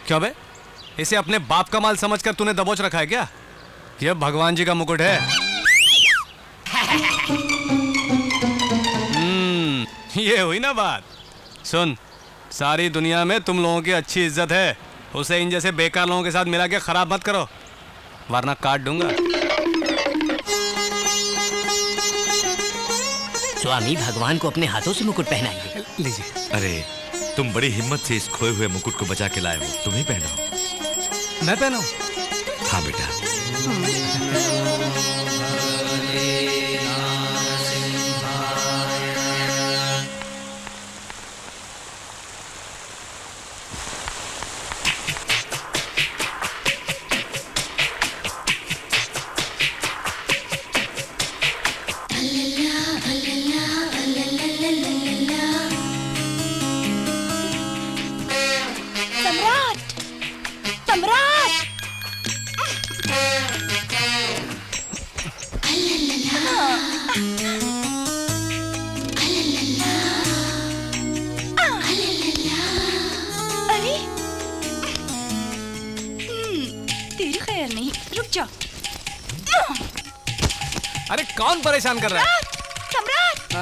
क्यों बे? इसे अपने बाप का माल समझकर तूने दबोच रखा है क्या? यह भगवान जी का मुकुट है। ये हुई ना बात। सुन, सारी दुनिया में तुम लोगों की अच्छी इज्जत है, उसे इन जैसे बेकार लोगों के साथ मिला के खराब मत करो, वरना काट दूंगा। स्वामी भगवान को अपने हाथों से मुकुट पहनाइए। लीजिए। अरे तुम बड़ी हिम्मत से इस खोए हुए मुकुट को बचा के लाए हो, तुम ही पहनाओ। मैं पहनाऊं? हाँ बेटा। अरे कौन परेशान कर रहा है? सम्राट!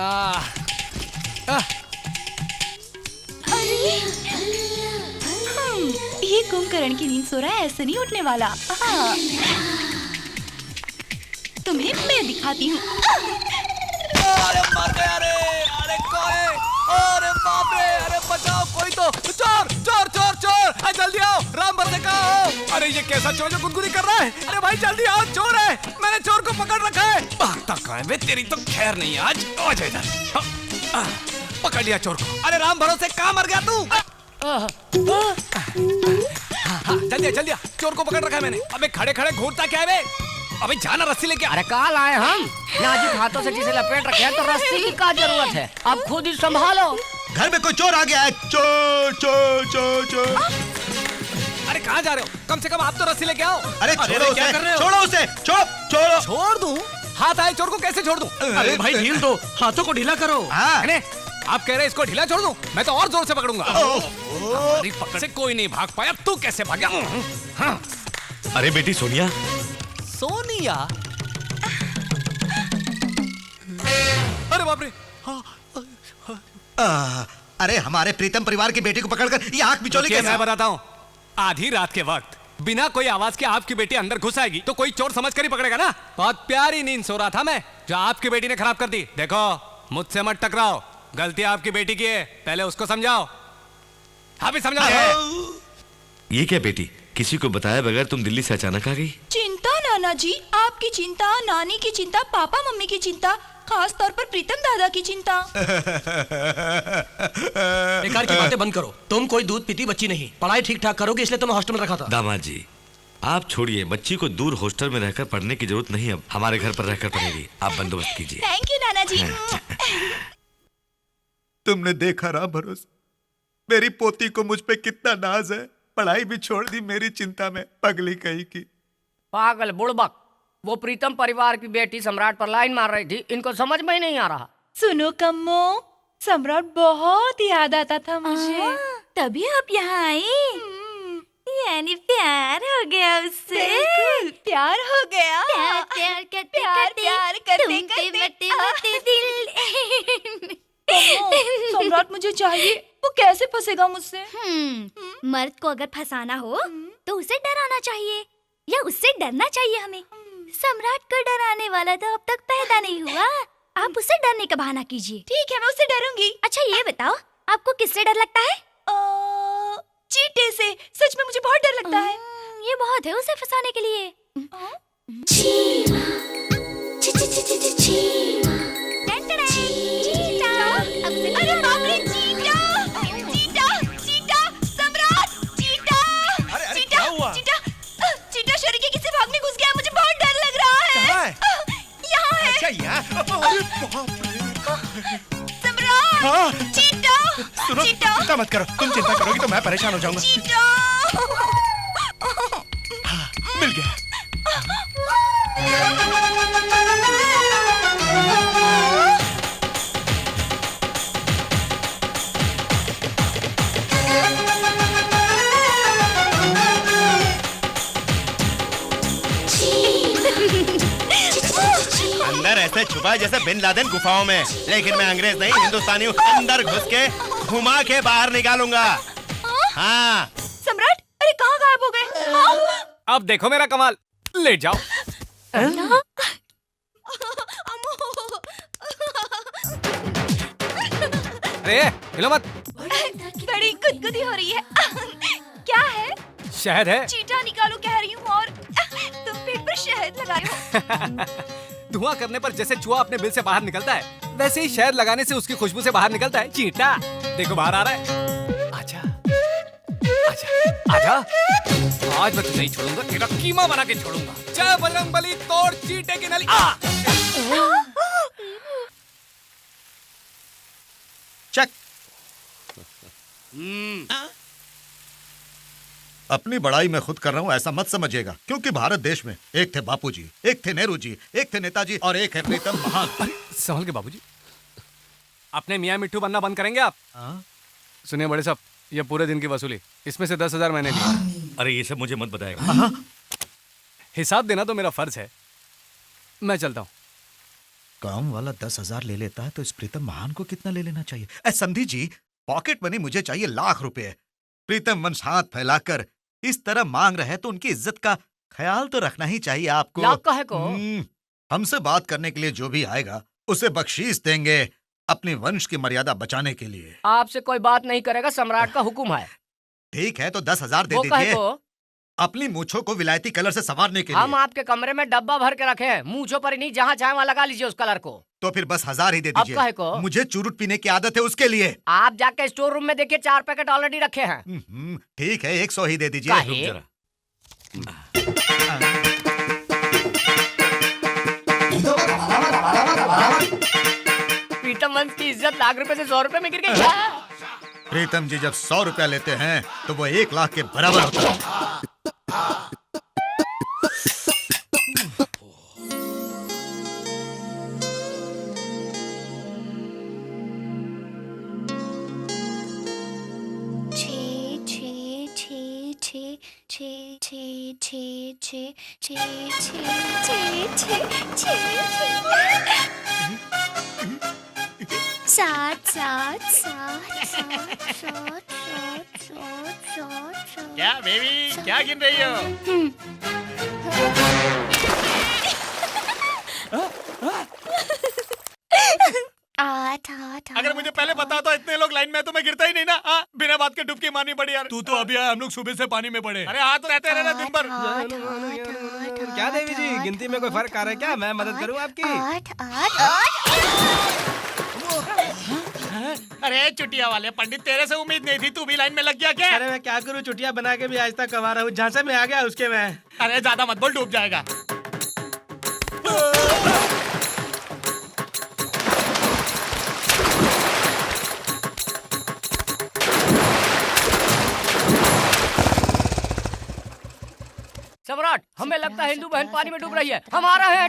अरे ये कुंभकर्ण की नींद सो रहा है, ऐसे नहीं उठने वाला। तुम्हें मैं दिखाती हूँ। अरे मर गया रे! अरे कोई! अरे बाप रे! अरे बचाओ कोई तो! चोर! चोर! चोर! चोर! जल्दी आओ! राम भरोसे कहाँ हो? अरे ये कैसा चोर जो गुदगुदी कर रहा है? अरे भाई जल्दी आओ, चोर है! मैंने चोर को पकड़ रखा है। भागता कहाँ है बे? तेरी तो खैर नहीं आज। आ जा इधर। पकड़ लिया चोर को। अरे राम भरोसे कहाँ मर गया तू? जल्दी जल्दी, चोर को पकड़ रखा है मैंने। अबे खड़े खड़े घूरता क्या है बे? अबे जाना रस्सी लेके। अरे कहाँ लाए हम? नाजुक हाथों से जिसे लपेट रखे हैं तो रस्सी की क्या जरूरत है? आप खुद ही संभालो। घर में कोई चोर आ गया है। चोर चोर चोर चोर। अरे कहाँ जा रहे हो? कम से कम आप तो रस्सी लेके आओ। अरे छोड़ो उसे, क्या कर रहे हो? छोड़ो उसे, छोड़ो। छोड़ दूं? हाथ आए चोर को कैसे छोड़ दूं? अरे भाई ढील दो, हाथों को ढीला करो। आप कह रहे हैं इसको ढीला छोड़ दूं? मैं तो और जोर से पकड़ूंगा। अरे पकड़ से कोई नहीं भाग पाया, तू कैसे भागा? हाँ। अरे बेटी सोनिया। सोनिया? अरे बाप रे! अरे हमारे प्रीतम परिवार की बेटी को पकड़कर ये आंख बिचौली कैसे? मैं बताता हूँ, आधी रात के वक्त बिना कोई आवाज के आपकी बेटी अंदर घुस आएगी तो कोई चोर समझ कर ही पकड़ेगा ना। बहुत प्यारी नींद सो रहा था मैं, जो आपकी बेटी ने खराब कर दी। देखो मुझसे मत टकराओ, गलती आपकी बेटी की है, पहले उसको समझाओ। हाँ भी समझाओ। ये क्या बेटी, किसी को बताया बगैर तुम दिल्ली से अचानक आ गई? चिंता नाना जी, आपकी चिंता, नानी की चिंता, पापा मम्मी की चिंता, खास तौर पर प्रीतम दादा की चिंता। बेकार की बातें बंद करो। तुम कोई दूध पीती बच्ची नहीं, पढ़ाई ठीक ठाक करोगे इसलिए तुम्हें हॉस्टल में रखा था। दामाद जी आप छोड़िए, बच्ची को दूर हॉस्टल में रहकर पढ़ने की जरूरत नहीं, अब हमारे घर पर रहकर पढ़ेगी। आप बंदोबस्त कीजिए। थैंक यू नाना जी। तुमने देखा राम भरोसे, मेरी पोती को मुझ पे कितना नाज है। पढ़ाई भी छोड़ दी मेरी चिंता में, पगली कहीं की। पागल बुड़बक, वो प्रीतम परिवार की बेटी सम्राट पर लाइन मार रही थी, इनको समझ में ही नहीं आ रहा। सुनो कम्मो, सम्राट बहुत याद आता था मुझे। तभी आप यहाँ आई। यानी प्यार हो गया उससे। बिल्कुल प्यार हो गया। प्यार प्यार करते प्यार करते करते दिल। सम्राट मुझे चाहिए, वो कैसे फंसेगा मुझसे? मर्द को अगर फंसाना हो तो उसे डराना चाहिए या उससे डरना चाहिए हमें। सम्राट को डराने वाला तो अब तक पैदा नहीं हुआ, आप उसे डरने का बहाना कीजिए। ठीक है, मैं उससे डरूंगी। अच्छा ये बताओ, आपको किससे डर लगता है? चींटे से। सच में मुझे बहुत डर लगता है। ये बहुत है उसे फंसाने के लिए। अरे बाप रे, चींटा! चींटा! चींटा! सम्राट! चींटा! अरे क्या हुआ? चींटा शरीर के किसी भाग में घुस गया, मुझे बहुत डर लग रहा है। कहाँ है? यहाँ है। अच्छा यहाँ? अरे बाप रे! सम्राट! हाँ। चींटा! सुनो, चींटा! चिंता मत करो, तुम चिंता करोगी तो मैं परेशान हो जाऊंगा। चींटा! मिल गया। अंदर ऐसे छुपा है जैसे बिन लादेन गुफाओं में, लेकिन मैं अंग्रेज नहीं हिंदुस्तानी हूँ। अंदर घुस के घुमा के बाहर निकालूंगा। हाँ सम्राट, अरे कहाँ गायब हो गए? अब देखो मेरा कमाल, लेट जाओ। अरे हिलो मत। बड़ी गुदगुदी हो रही है। क्या है? शहद है। चीटा निकालो कह रही हूँ और तुम पेट पर शहद लगाए हो। धुआं करने पर जैसे चूहा अपने बिल से बाहर निकलता है, वैसे ही शहद लगाने से उसकी खुशबू से बाहर निकलता है चींटा। देखो बाहर आ रहा है। आजा, आजा, आजा। आज मैं तुझे नहीं छोड़ूंगा, तेरा कीमा बना के छोड़ूंगा। जय बजरंगबली, तोड़ चींटे की नली। चेक। अपनी बड़ाई मैं खुद कर रहा हूँ ऐसा मत समझिएगा, क्योंकि भारत देश में एक थे बापूजी, एक थे नेहरू जी, एक थे नेताजी और एक है प्रीतम महान। अरे संभल के बाबूजी, अपने मियाँ मिट्टू बनना बंद करेंगे आप? सुनिए बड़े साहब, ये पूरे दिन की वसूली, इसमें से 10,000 मैंने लिया। अरे ये सब मुझे मत बताएगा। हिसाब देना तो मेरा फर्ज है। मैं चलता हूँ। काम वाला 10,000 ले लेता है तो इस प्रीतम महान को कितना ले लेना चाहिए? समधी जी, पॉकेट मनी मुझे चाहिए लाख रुपए। प्रीतम वंश हाथ फैलाकर इस तरह मांग रहे हैं तो उनकी इज्जत का ख्याल तो रखना ही चाहिए आपको। लाख का है को? हमसे बात करने के लिए जो भी आएगा उसे बख्शीश देंगे, अपने वंश की मर्यादा बचाने के लिए। आपसे कोई बात नहीं करेगा, सम्राट का हुक्म है। ठीक है तो 10,000 दे वो कहे दीजिए, को? अपनी मूछों को विलायती कलर से संवारने के हम लिए। आपके कमरे में डब्बा भर के रखे हैं, मूंछों पर ही नहीं, जहाँ चाहे वहाँ लगा लीजिए उस कलर को। तो फिर बस 1,000 ही दे अब दीजिए। काहे को? मुझे चुरुट पीने की आदत है उसके लिए। आप जाके स्टोर रूम में देखिए, 4 पैकेट ऑलरेडी रखे हैं। ठीक है 100 ही दे दीजिए। काहे? रुक जरा। प्रीतम वंश की इज्जत लाख रुपए से 100 रुपए में गिर गई। प्रीतम जी जब 100 रुपया लेते हैं तो वो 1 लाख के बराबर होता है। क्या बेबी, क्या गिन रही हो? अगर मुझे पहले पता तो इतने लोग लाइन में तो मैं गिरता ही नहीं ना। बिना बात के डुबकी मारनी पड़ी यार। तू तो अभी आया, हम लोग सुबह से पानी में पड़े। अरे हाथ रहते रहना दिन भर। क्या देवी जी, गिनती में कोई फर्क आ रहा है क्या? मैं मदद करूं आपकी? अरे चुटिया वाले पंडित, तेरे से उम्मीद नहीं थी, तू भी लाइन में लग गया क्या? अरे मैं क्या करूं, चुटिया बना के भी आज तक कमा रहा हूँ। झांसे में आ गया उसके मैं। अरे ज्यादा मत बोल, डूब जाएगा। सम्राट, हमें लगता है हिंदू बहन पानी में डूब रही है, हम आ रहे हैं।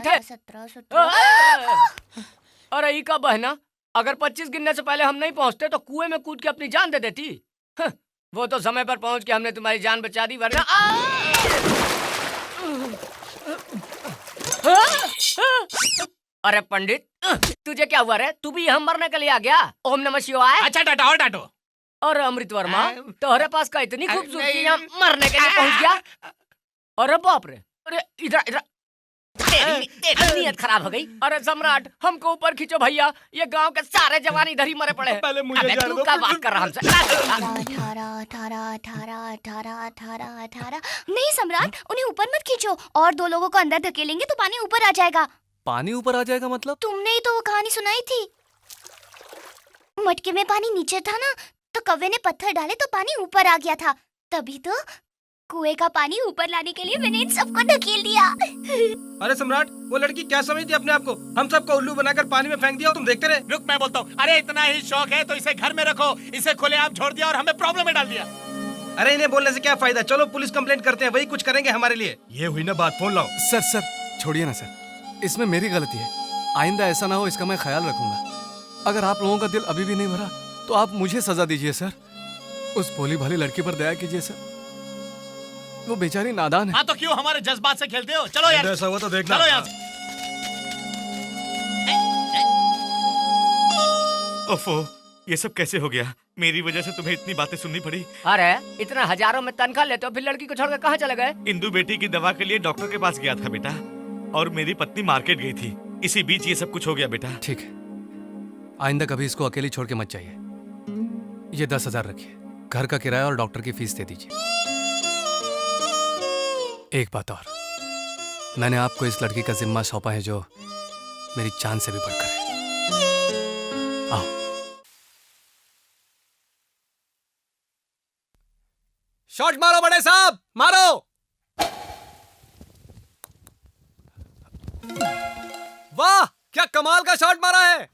अरे ई का बहना, अगर 25 गिनने से पहले हम नहीं पहुंचते तो कुएं में कूद के अपनी जान दे देती। वो तो समय पर पहुंच के हमने तुम्हारी जान बचा दी, वरना अरे पंडित, तुझे क्या हुआ रे? तू भी हम मरने के लिए आ गया? ओम नमः शिवाय। अच्छा डांटो और डांटो। और अमृत वर्मा, तुम्हारे पास का इतनी खूबसूरती, यहाँ मरने के लिए पहुंच गया? अरे बाप रे, अरे इधर इधर, तेरी नीयत खराब हो गई। अरे सम्राट, हमको ऊपर खींचो भैया, ये गांव के सारे जवान इधर ही मरे पड़े हैं। पहले मुझे अबे तू क्या बात कर रहा हमसे? नहीं सम्राट, उन्हें ऊपर मत खींचो, और 2 लोगों को अंदर धकेलेंगे तो पानी ऊपर आ जाएगा। पानी ऊपर आ जाएगा मतलब? तुमने ही तो वो कहानी सुनाई थी, मटके में पानी नीचे था ना, तो कौवे ने पत्थर डाले तो पानी ऊपर आ गया था, तभी तो कुएं का पानी ऊपर लाने के लिए मैंने इन सबको धकेल दिया। अरे सम्राट, वो लड़की क्या समझती अपने आप को? हम सबको उल्लू बनाकर पानी में फेंक दिया, तुम देखते रहे। रुक, मैं बोलता हूँ। अरे इतना ही शौक है तो इसे घर में रखो, इसे खुलेआम छोड़ दिया और हमें प्रॉब्लम में डाल दिया। अरे इन्हें बोलने से क्या फायदा, चलो पुलिस कंप्लेंट करते हैं, वही कुछ करेंगे हमारे लिए। ये हुई ना बात, फोन लाओ। सर छोड़िए ना सर, इसमें मेरी गलती है, आइंदा ऐसा ना हो इसका मैं ख्याल रखूंगा। अगर आप लोगों का दिल अभी भी नहीं भरा तो आप मुझे सजा दीजिए सर। उस भोली भाली लड़की पर दया कीजिए सर, वो बेचारी नादान है। हाँ तो क्यों हमारे जज्बात से खेलते हो? चलो यार, ऐसा हुआ तो देखना। चलो यहाँ से। ओफो, ये सब कैसे हो गया? मेरी वजह से तुम्हें इतनी बातें सुननी पड़ी। अरे इतना हजारों में तनख्वाह लेते हो, फिर लड़की को छोड़कर कहाँ चले गए? इंदु बेटी की दवा के लिए डॉक्टर के पास गया था बेटा, और मेरी पत्नी मार्केट गई थी। इसी बीच ये सब कुछ हो गया बेटा। ठीक है, आइंदा कभी इसको अकेली छोड़ के मत जाइए। ये 10,000 रखिए, घर का किराया और डॉक्टर की फीस दे दीजिए। एक बात और, मैंने आपको इस लड़की का जिम्मा सौंपा है जो मेरी जान से भी बढ़कर है। आओ। शॉट मारो बड़े साहब, मारो। वाह, क्या कमाल का शॉट मारा है।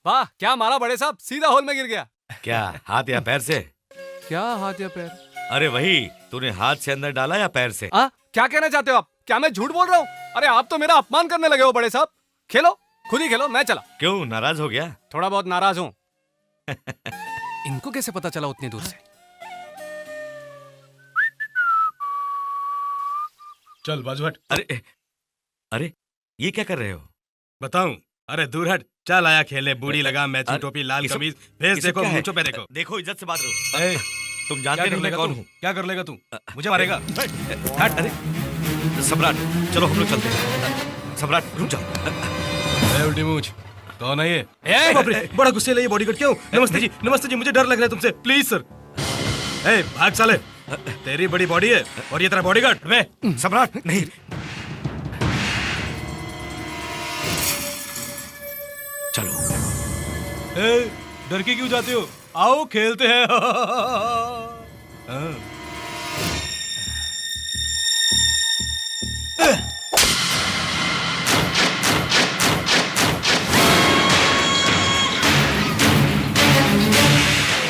वाह, क्या मारा बड़े साहब, सीधा होल में गिर गया। क्या हाथ या पैर से? क्या हाथ या पैर? अरे वही, तूने हाथ से अंदर डाला या पैर से? क्या कहना चाहते हो आप? क्या मैं झूठ बोल रहा हूँ? अरे आप तो मेरा अपमान करने लगे हो बड़े साहब। खेलो, खुद ही खेलो, मैं चला। क्यों, नाराज हो गया? थोड़ा बहुत नाराज हूँ। इनको कैसे पता चला उतनी दूर से? चल बाजू हट। अरे अरे, ये क्या कर रहे हो? बताऊं? अरे दूर हट, चल आया खेले। बूढ़ी लगा, मैचिंग टोपी, लाल कमीज, भेस देखो, मूंछों पे देखो। देखो, इज्जत से बात करो। तुम जानते नहीं मैं कौन हूँ? क्या कर लेगा तू? मुझे मारेगा? हट। अरे सम्राट, चलो हम लोग चलते हैं। सम्राट रुक जाओ। उल्टी मूंछ, कौन है ये? बाप रे, बड़ा गुस्से ले ये बॉडीगार्ड क्यों? नमस्ते जी, मुझे डर लग रहा है तुमसे, प्लीज सर। भाग साले, तेरी बड़ी बॉडी है और ये तेरा बॉडीगार्ड। सम्राट नहीं। चलो। डर के क्यों जाते हो? आओ खेलते हैं।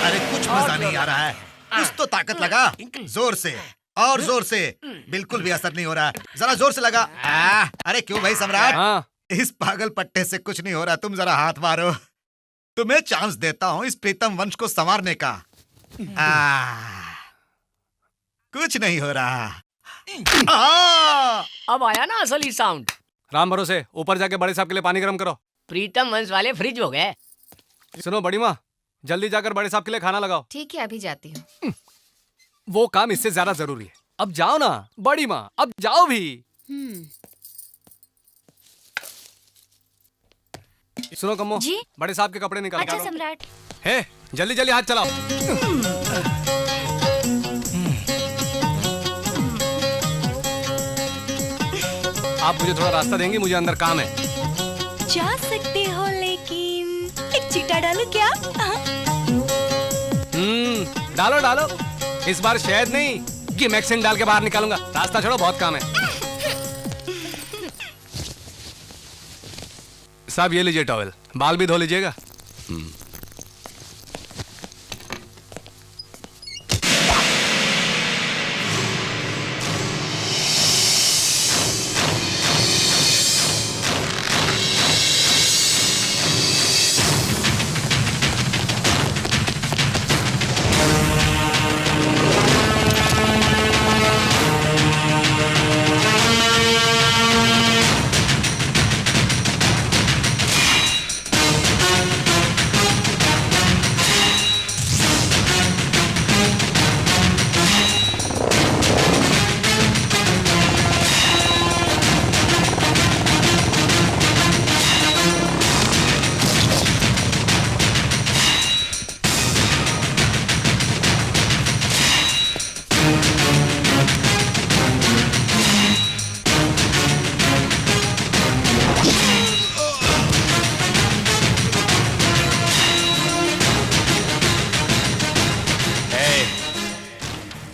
अरे कुछ मजा नहीं आ रहा है, कुछ तो ताकत लगा, जोर से और जोर से। बिल्कुल भी असर नहीं हो रहा, जरा जोर से लगा। अरे क्यों भाई सम्राट, इस पागल पट्टे से कुछ नहीं हो रहा, तुम जरा हाथ मारो। तुम्हें चांस देता हूँ इस प्रीतम वंश को संवारने का। कुछ नहीं हो रहा। अब आया ना असली साउंड। राम भरोसे, ऊपर जाके बड़े साहब के लिए पानी गर्म करो। प्रीतम वंश वाले फ्रिज हो गए। सुनो बड़ी माँ, जल्दी जाकर बड़े साहब के लिए खाना लगाओ। ठीक है, अभी जाती हूँ। वो काम इससे ज्यादा जरूरी है। अब जाओ ना बड़ी माँ, अब जाओ भी। सुनो कम्मो जी? बड़े साहब के कपड़े निकाल। अच्छा सम्राट। हे, जल्दी जल्दी हाथ चलाओ। आप मुझे थोड़ा रास्ता देंगे, मुझे अंदर काम है। जा सकते हो लेकिन एक चीटा डालू क्या? डालो डालो, इस बार शहद नहीं कि मैक्सिन डाल के बाहर निकालूंगा। रास्ता छोड़ो, बहुत काम है। साहब ये लीजिए टॉवेल, बाल भी धो लीजिएगा।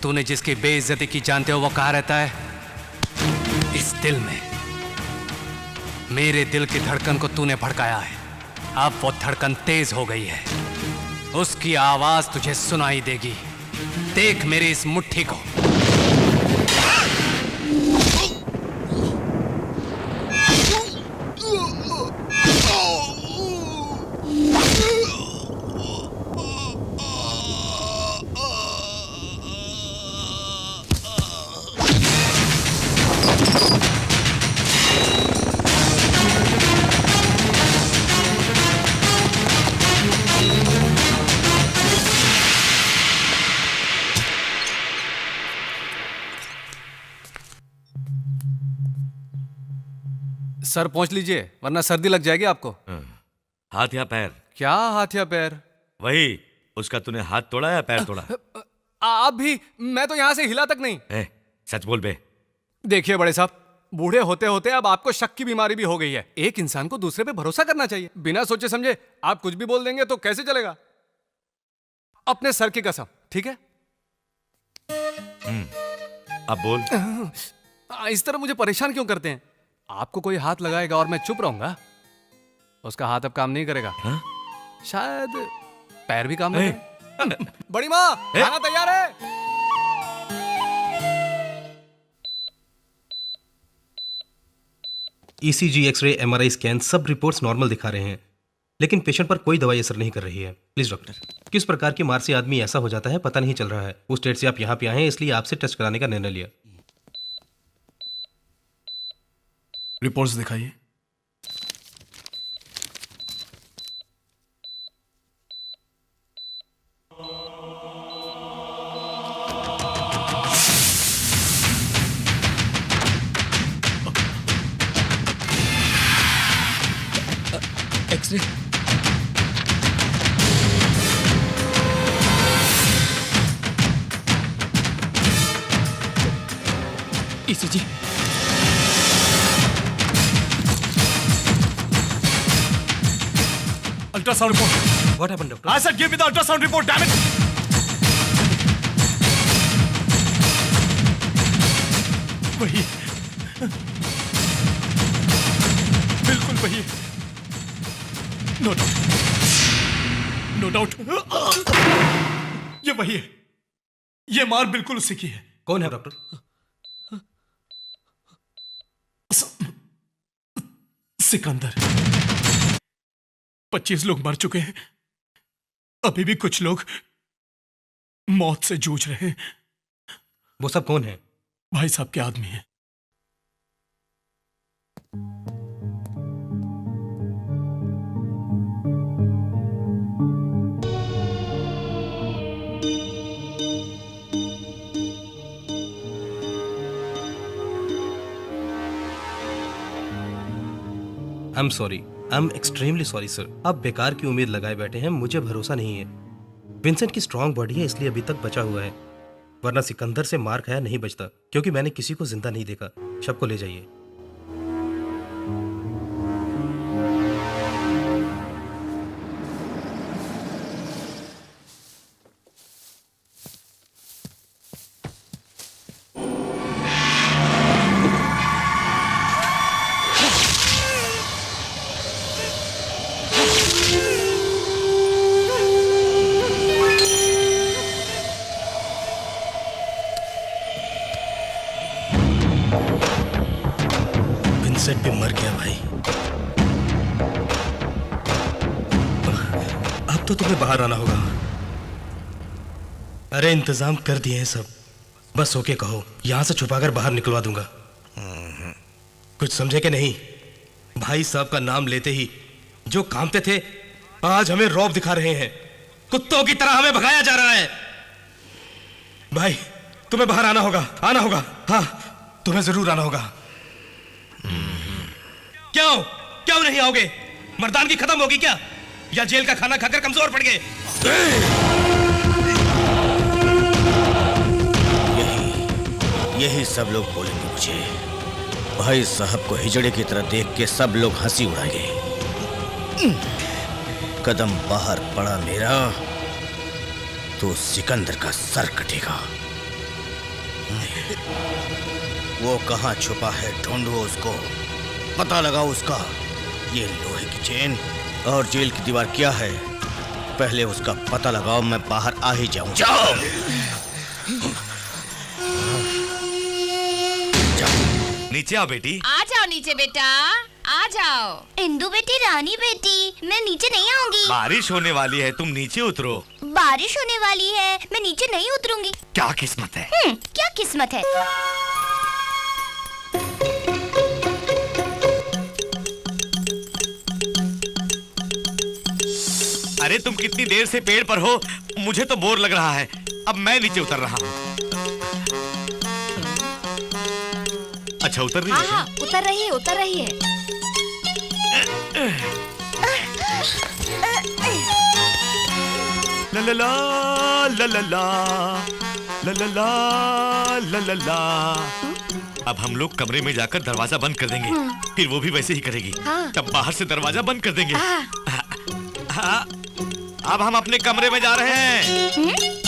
तूने जिसकी बेइज्जती की जानते हो वो कहाँ रहता है? इस दिल में। मेरे दिल की धड़कन को तूने भड़काया है, अब वो धड़कन तेज हो गई है। उसकी आवाज तुझे सुनाई देगी। देख मेरी इस मुट्ठी को। सर पहुंच लीजिए वरना सर्दी लग जाएगी आपको। हाथ या पैर? क्या हाथ या पैर? वही, उसका तूने हाथ तोड़ा या पैर तोड़ा? आप भी, मैं तो यहाँ से हिला तक नहीं। सच बोल बे। देखिए बड़े साहब, बूढ़े होते होते अब आपको शक की बीमारी भी हो गई है। एक इंसान को दूसरे पे भरोसा करना चाहिए। बिना सोचे समझे आप कुछ भी बोल देंगे तो कैसे चलेगा? अपने सर की कसम, ठीक है? अब बोल। इस तरह मुझे परेशान क्यों करते हैं? आपको कोई हाथ लगाएगा और मैं चुप रहूंगा, उसका हाथ अब काम नहीं करेगा। शायद पैर भी काम नहीं करेगा। बड़ी माँ, खाना तैयार है। ईसीजी, एक्सरे, एमआरआई स्कैन सब रिपोर्ट्स नॉर्मल दिखा रहे हैं, लेकिन पेशेंट पर कोई दवाई असर नहीं कर रही है। प्लीज डॉक्टर, किस प्रकार की मार से आदमी ऐसा हो जाता है पता नहीं चल रहा है। उस डेट से आप यहाँ पे आए हैं, इसलिए आपसे टेस्ट कराने का निर्णय लिया। रिपोर्ट्स दिखाइए। X ray. ECG. Ultrasound report. What happened doctor? I said give me the ultrasound report, damn it! वही, बिल्कुल वही, नो डाउट, नो डाउट, ये वही है, ये मार बिल्कुल उसी की है। कौन है डॉक्टर? सिकंदर। 25 लोग मर चुके हैं, अभी भी कुछ लोग मौत से जूझ रहे हैं। वो सब कौन है? भाई साहब के आदमी है। I am sorry, I am extremely sorry sir. आप बेकार की उम्मीद लगाए बैठे हैं, मुझे भरोसा नहीं है। विंसेंट की स्ट्रांग बॉडी है इसलिए अभी तक बचा हुआ है, वरना सिकंदर से मार खाया नहीं बचता, क्योंकि मैंने किसी को जिंदा नहीं देखा। शव को ले जाइए। विंसेंट भी मर गया भाई। अब तो तुम्हें बाहर आना होगा। अरे इंतजाम कर दिए हैं सब, बस ओके कहो, यहां से छुपाकर बाहर निकलवा दूंगा। कुछ समझे कि नहीं? भाई साहब का नाम लेते ही जो कामते थे आज हमें रौब दिखा रहे हैं। कुत्तों की तरह हमें भगाया जा रहा है। भाई तुम्हें बाहर आना होगा, आना होगा। हाँ तुम्हें जरूर आना होगा। क्यों क्यों नहीं आओगे? मर्दानगी खत्म होगी क्या, या जेल का खाना खाकर कमजोर पड़ गए? यही सब लोग बोलेंगे मुझे। भाई साहब को हिजड़े की तरह देख के सब लोग हंसी उड़ाएंगे। कदम बाहर पड़ा मेरा तो सिकंदर का सर कटेगा। वो कहां छुपा है, ढूंढो उसको, पता लगाओ उसका। ये लोहे की चेन और जेल की दीवार क्या है, पहले उसका पता लगाओ, मैं बाहर आ ही जाऊं। जाओ नीचे आओ बेटी। आ जाओ नीचे बेटा, आ जाओ। इंदु बेटी, रानी बेटी, मैं नीचे नहीं आऊंगी। बारिश होने वाली है, तुम नीचे उतरो। बारिश होने वाली है, मैं नीचे नहीं उतरूंगी। क्या किस्मत है? क्या किस्मत है? अरे तुम कितनी देर से पेड़ पर हो, मुझे तो बोर लग रहा है। अब मैं नीचे उतर रहा हूँ। अच्छा उतर रही हाँ है हाँ उतर रही है उतर रही है। ला ला ला ला ला ला ला ला ला ला ला। अब हम लोग कमरे में जाकर दरवाजा बंद कर देंगे, फिर वो भी वैसे ही करेगी। तब बाहर से दरवाजा बंद कर देंगे। हाँ। अब हम अपने कमरे में जा रहे हैं।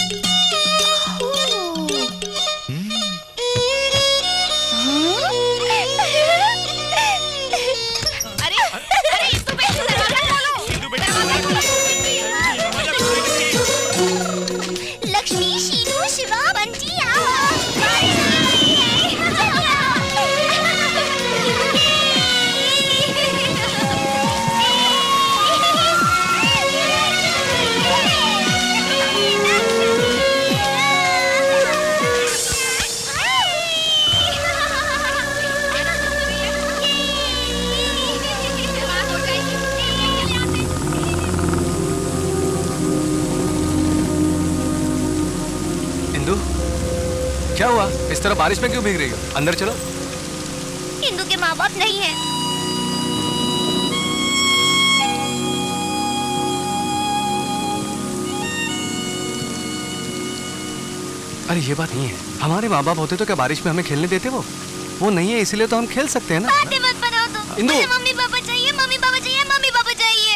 लक्ष्मी शीनू शिवा बंटी आओ। क्या हुआ? इस तरह बारिश में क्यों भीग रही हो? अंदर चलो। इंदू के माँ बाप नहीं है। अरे ये बात नहीं है, हमारे माँ बाप होते तो क्या बारिश में हमें खेलने देते? वो नहीं है, इसलिए तो हम खेल सकते हैं ना। बातें मत बनाओ तुम। इंदु। मुझे मम्मी पापा चाहिए, मम्मी पापा चाहिए, मम्मी पापा चाहिए।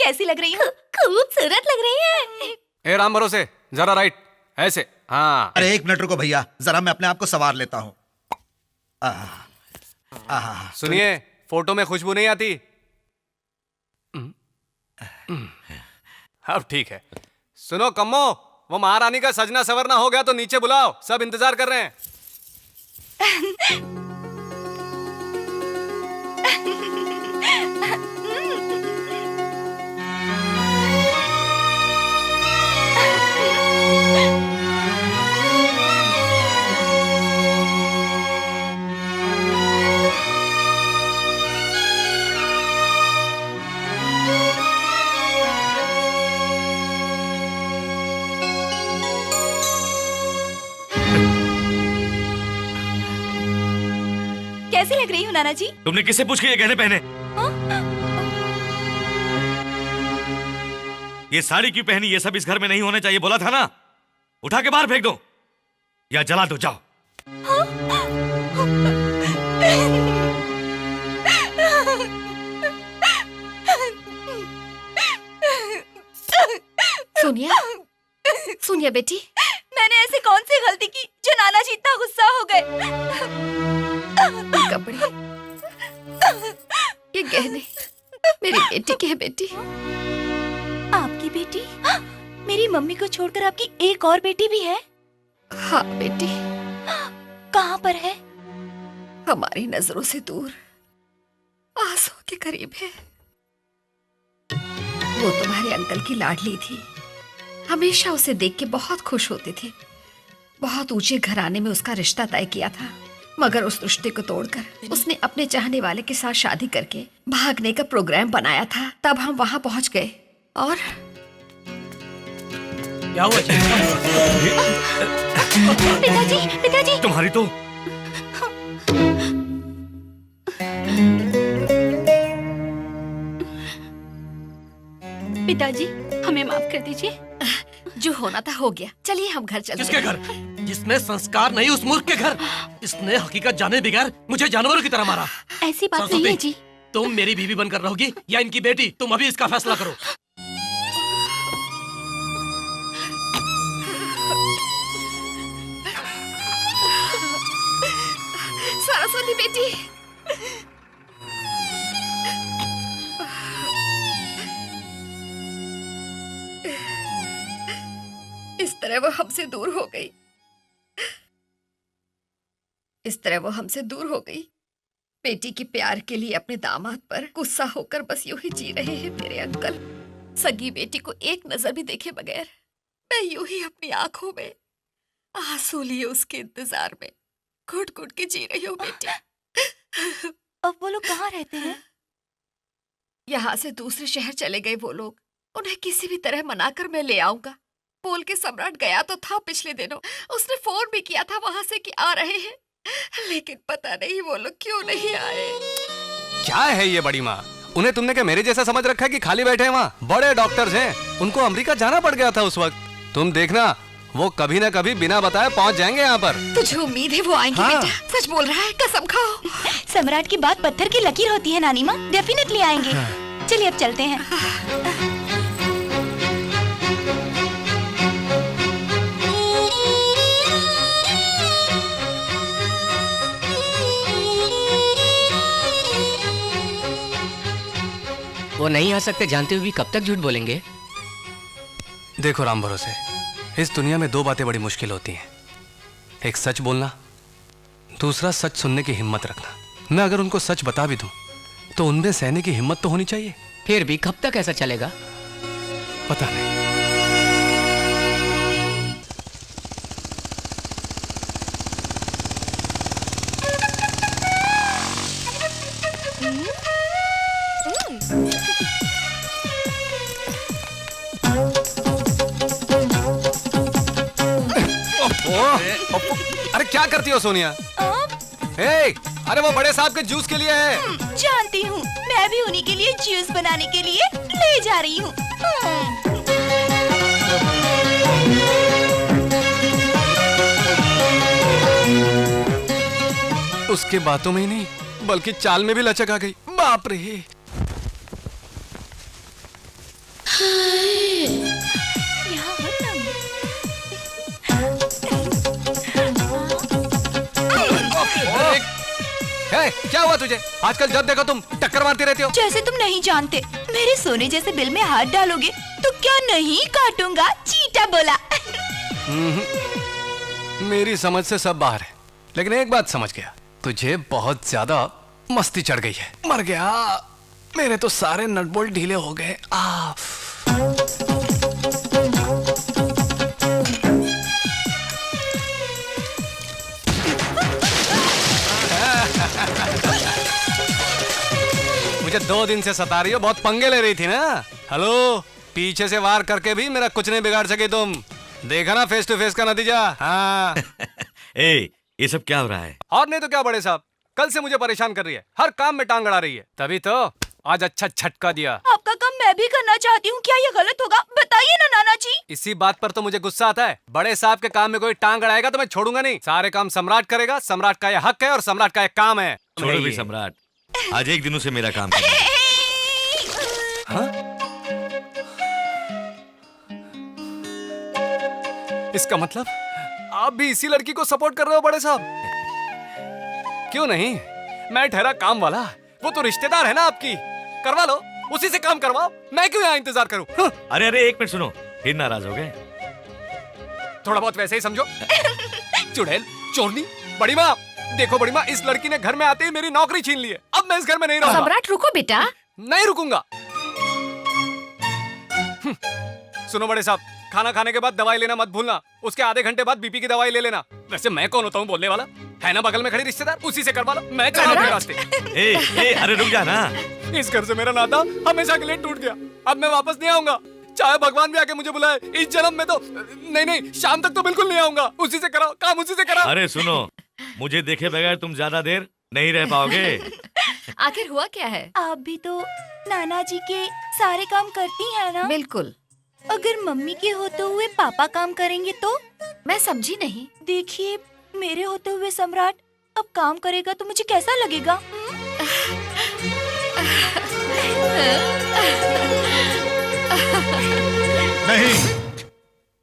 कैसी लग रही हूँ? खूबसूरत लग रही है। ए राम भरोसे, जरा राइट, ऐसे। हाँ। अरे 1 मिनट रुको भैया, जरा मैं अपने आप को संवार लेता हूँ। सुनिए, फोटो में खुशबू नहीं आती। अब ठीक है। सुनो कम्मो, वो महारानी का सजना सवरना हो गया तो नीचे बुलाओ, सब इंतजार कर रहे हैं। कैसी लग रही हूँ नाना जी? तुमने किससे पूछ के ये गहने पहने? ये साड़ी क्यों पहनी? ये सब इस घर में नहीं होने चाहिए, बोला था ना। उठा के बाहर फेंक दो या जला दो, जाओ। सोनिया, सोनिया बेटी, मैंने ऐसी कौन सी गलती की जो नाना जी इतना गुस्सा हो गए? ये कपड़े, ये गहने मेरी बेटी के हैं बेटी। आपकी बेटी? मेरी मम्मी को छोड़कर आपकी एक और बेटी भी है? हाँ बेटी। कहाँ पर है? हमारी नजरों से दूर, आंसू के करीब है। वो तुम्हारे अंकल की लाडली थी, हमेशा उसे देख के बहुत खुश होते थे। बहुत ऊंचे घराने में उसका रिश्ता तय किया था, मगर उस रिश्ते को तोड़कर उसने अपने चाहने वाले के साथ शादी करके भागने का प्रोग्राम बनाया था। तब हम वहां पहुंच गए और क्या हुआ? पिताजी, पिताजी। तुम्हारी तो पिताजी, हमें माफ कर दीजिए। जो होना था हो गया, चलिए हम घर चलते किसके घर? जिसमें संस्कार नहीं उस मूर्ख के घर। इसने हकीकत जाने बगैर मुझे जानवरों की तरह मारा। ऐसी बात नहीं है जी। तुम मेरी बीवी बनकर रहोगी या इनकी बेटी? तुम अभी इसका फैसला करो। सरस्वती बेटी, इस तरह वो हमसे दूर हो गई, इस तरह वो हमसे दूर हो गई। बेटी के प्यार के लिए अपने दामाद पर गुस्सा होकर बस यूं ही जी रहे हैं मेरे अंकल। सगी बेटी को एक नजर भी देखे बगैर मैं यूं ही अपनी आंखों में आंसू लिए उसके इंतजार में घुट घुट के जी रही हूँ बेटी। अब वो लोग कहाँ रहते हैं? यहाँ से दूसरे शहर चले गए वो लोग। उन्हें किसी भी तरह मनाकर मैं ले आऊंगा। बोल के सम्राट गया तो था पिछले दिनों, उसने फोन भी किया था वहां से कि आ रहे हैं, लेकिन पता नहीं वो लोग क्यों नहीं आए। क्या है ये बड़ी माँ, उन्हें तुमने क्या मेरे जैसा समझ रखा है कि खाली बैठे हैं वहाँ? बड़े डॉक्टर्स हैं, उनको अमेरिका जाना पड़ गया था उस वक्त। तुम देखना वो कभी ना कभी बिना बताए पहुँच जाएंगे यहाँ पर। तुझे उम्मीद है वो आएंगे? हाँ। बेटा सच बोल रहा है, कसम खाओ। सम्राट की बात पत्थर की लकीर होती है नानी माँ, डेफिनेटली आएंगे। चलिए अब चलते हैं। वो नहीं आ सकते जानते हुए भी कब तक झूठ बोलेंगे? देखो राम भरोसे, इस दुनिया में दो बातें बड़ी मुश्किल होती हैं, एक सच बोलना, दूसरा सच सुनने की हिम्मत रखना। मैं अगर उनको सच बता भी दूं तो उनमें सहने की हिम्मत तो होनी चाहिए। फिर भी कब तक ऐसा चलेगा? पता नहीं। अरे क्या करती हो सोनिया? हे, अरे वो बड़े साहब के जूस के लिए है। जानती हूँ, मैं भी उन्हीं के लिए जूस बनाने के लिए ले जा रही हूँ। उसके बातों में ही नहीं बल्कि चाल में भी लचक आ गई। बाप रे। हे, क्या हुआ तुझे? आजकल जब देखो तुम टक्कर मारती रहती हो। जैसे तुम नहीं जानते, मेरे सोने जैसे बिल में हाथ डालोगे तो क्या नहीं काटूंगा, चीटा बोला। मेरी समझ से सब बाहर है, लेकिन एक बात समझ गया, तुझे बहुत ज्यादा मस्ती चढ़ गई है। मर गया, मेरे तो सारे नट बोल्ट ढीले हो गए। मुझे 2 दिन से सता रही हो, बहुत पंगे ले रही थी ना। हेलो, पीछे से वार करके भी मेरा कुछ नहीं बिगाड़ सके तुम। देखा ना फेस टू फेस का नतीजा। हाँ। ए, ये सब क्या हो रहा है? और नहीं तो क्या बड़े साहब, कल से मुझे परेशान कर रही है, हर काम में टांग अड़ा रही है, तभी तो आज अच्छा झटका दिया। आपका काम मैं भी करना चाहती हूँ, क्या ये गलत होगा? बताइए ना नाना जी। इसी बात पर तो मुझे गुस्सा आता है। बड़े साहब के काम में कोई टांग अड़ाएगा तो मैं छोड़ूंगा नहीं। सारे काम सम्राट करेगा, सम्राट का ये हक है और सम्राट का ये काम है। छोड़ो भी सम्राट, आज एक दिनों से मेरा काम करना। हाँ? इसका मतलब आप भी इसी लड़की को सपोर्ट कर रहे हो बड़े साहब? क्यों नहीं, मैं ठहरा काम वाला, वो तो रिश्तेदार है ना आपकी, करवा लो, उसी से काम करवाओ, मैं क्यों यहाँ इंतजार करूं? हाँ? अरे एक मिनट सुनो, फिर नाराज हो गए? थोड़ा बहुत वैसे ही समझो। चुड़ैल, चोरनी, बड़ी माँ, देखो बड़ी माँ, इस लड़की ने घर में आते ही मेरी नौकरी छीन ली है। अब मैं इस घर में नहीं रहूंगा। सम्राट रुको बेटा। नहीं रुकूंगा। सुनो बड़े साहब, खाना खाने के बाद दवाई लेना मत भूलना, उसके आधे घंटे बाद बीपी की दवाई ले लेना। वैसे मैं कौन होता हूँ बोलने वाला? है ना बगल में खड़ी रिश्तेदार, उसी से करवा लो, मैं चला अपने रास्ते। अरे रुक जा ना। इस घर से मेरा नाता हमेशा के लिए टूट गया, अब मैं वापस नहीं आऊंगा, चाहे भगवान भी आके मुझे बुलाए। इस जन्म में तो नहीं, शाम तक तो बिल्कुल नहीं आऊंगा। उसी से कराओ काम, उसी से कराओ। अरे सुनो, मुझे देखे बगैर तुम ज्यादा देर नहीं रह पाओगे। आखिर हुआ क्या है? आप भी तो नाना जी के सारे काम करती हैं ना? बिल्कुल। अगर मम्मी के होते हुए पापा काम करेंगे तो? मैं समझी नहीं। देखिए, मेरे होते हुए सम्राट अब काम करेगा तो मुझे कैसा लगेगा? नहीं,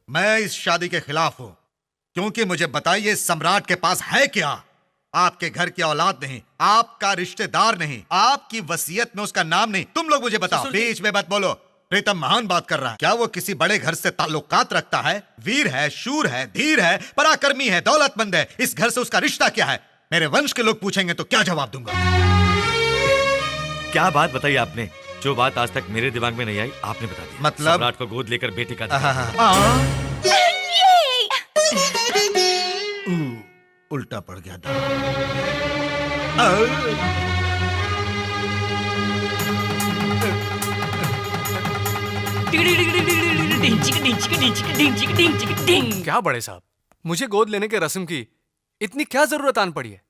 मैं इस शादी के खिलाफ हूँ, क्योंकि मुझे बताइए सम्राट के पास है क्या? आपके घर की औलाद नहीं, आपका रिश्तेदार नहीं, आपकी वसीयत में उसका नाम नहीं। तुम लोग मुझे बताओ, बीच में मत बोलो। प्रीतम महान बात कर रहा है, क्या वो किसी बड़े घर से ताल्लुकात रखता है? वीर है, शूर है, धीर है, पराक्रमी है, दौलतमंद है। इस घर से उसका रिश्ता क्या है? मेरे वंश के लोग पूछेंगे तो क्या जवाब दूंगा? क्या बात बताई आपने? जो बात आज तक मेरे दिमाग में नहीं आई, आपने बता दी। मतलब? सम्राट को गोद लेकर बेटी का उल्टा पड़ गया था। क्या बड़े साहब, मुझे गोद लेने के रस्म की इतनी क्या जरूरत आन पड़ी है?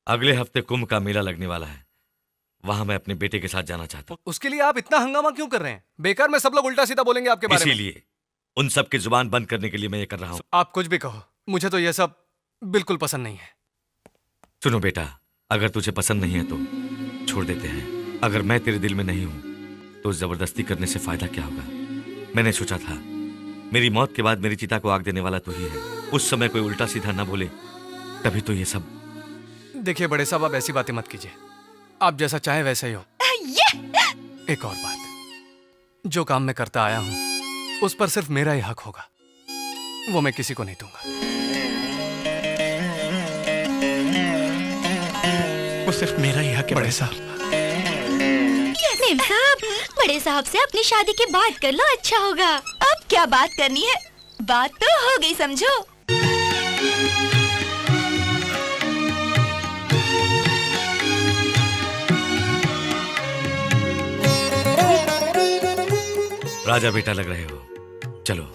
अगले हफ्ते कुंभ का मेला लगने वाला है, वहां मैं अपने बेटे के साथ जाना चाहता हूँ। उसके लिए आप इतना हंगामा क्यों कर रहे हैं? बेकार में सब लोग उल्टा सीधा बोलेंगे आपके बारे में। इसीलिए उन सब की जुबान बंद करने के लिए मैं ये कर रहा हूँ। आप कुछ भी कहो, मुझे तो यह सब बिल्कुल पसंद नहीं है। सुनो बेटा, अगर तुझे पसंद नहीं है तो छोड़ देते हैं। अगर मैं तेरे दिल में नहीं हूं तो जबरदस्ती करने से फायदा क्या होगा? मैंने सोचा था मेरी मौत के बाद मेरी चिता को आग देने वाला तू ही है। उस समय कोई उल्टा सीधा ना बोले, तभी तो ये सब। देखिए बड़े साहब, आप ऐसी बातें मत कीजिए। आप जैसा चाहे वैसा ही हो। एक और बात, जो काम मैं करता आया हूं उस पर सिर्फ मेरा ही हक होगा, वो मैं किसी को नहीं दूंगा। वो सिर्फ मेरा ही हक है बड़े साहब। मेम साहब, बड़े साहब से अपनी शादी की बात कर लो, अच्छा होगा। अब क्या बात करनी है, बात तो हो गई समझो। राजा बेटा लग रहे हो, चलो।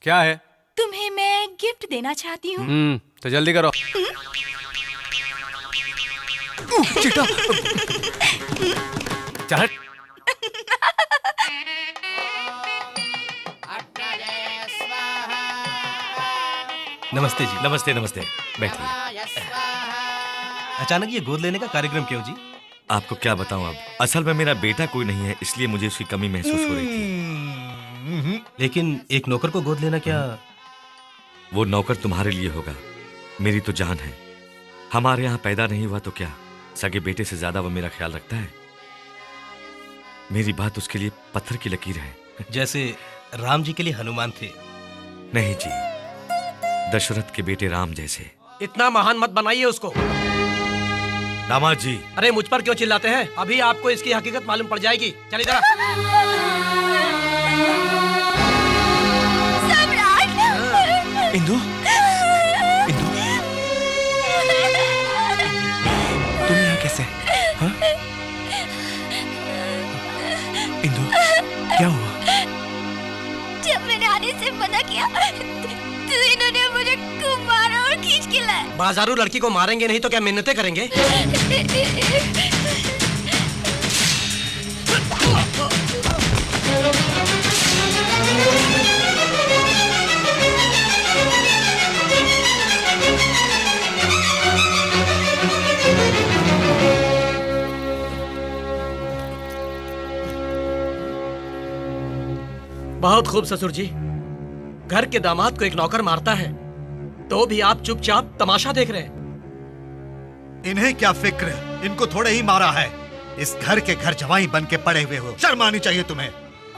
क्या है? तुम्हें मैं गिफ्ट देना चाहती हूँ। तो जल्दी करो। चिटा। चल। नमस्ते जी। नमस्ते नमस्ते, बैठिए। अचानक ये गोद लेने का कार्यक्रम क्यों जी? आपको क्या बताऊं, अब असल में मेरा बेटा कोई नहीं है, इसलिए मुझे उसकी कमी महसूस हो रही थी। लेकिन एक नौकर को गोद लेना क्या? वो नौकर तुम्हारे लिए होगा, मेरी तो जान है। हमारे यहाँ पैदा नहीं हुआ तो क्या, सगे बेटे से ज्यादा वो मेरा ख्याल रखता है। मेरी बात उसके लिए पत्थर की लकीर है। जैसे राम जी के लिए हनुमान थे। नहीं जी, दशरथ के बेटे राम जैसे। इतना महान मत बनाइए उसको। दामाद जी। अरे मुझ पर क्यों चिल्लाते हैं? अभी आपको इसकी हकीकत मालूम पड़ जाएगी। चल इधर। इंदु, इंदु, तुम यहाँ कैसे? हाँ? इंदु, क्या हुआ? जब मैंने आने से मना किया तो इन्होंने मुझे खूब मारा और खींच के लाया। बाजारू लड़की को मारेंगे नहीं तो क्या मिन्नतें करेंगे? बहुत खूब ससुर जी। घर के दामाद को एक नौकर मारता है तो भी आप चुपचाप तमाशा देख रहे हैं। इन्हें क्या फिक्र, इनको थोड़े ही मारा है। इस घर के घर जवाई बन के पड़े हुए हो, शर्म आनी चाहिए तुम्हें।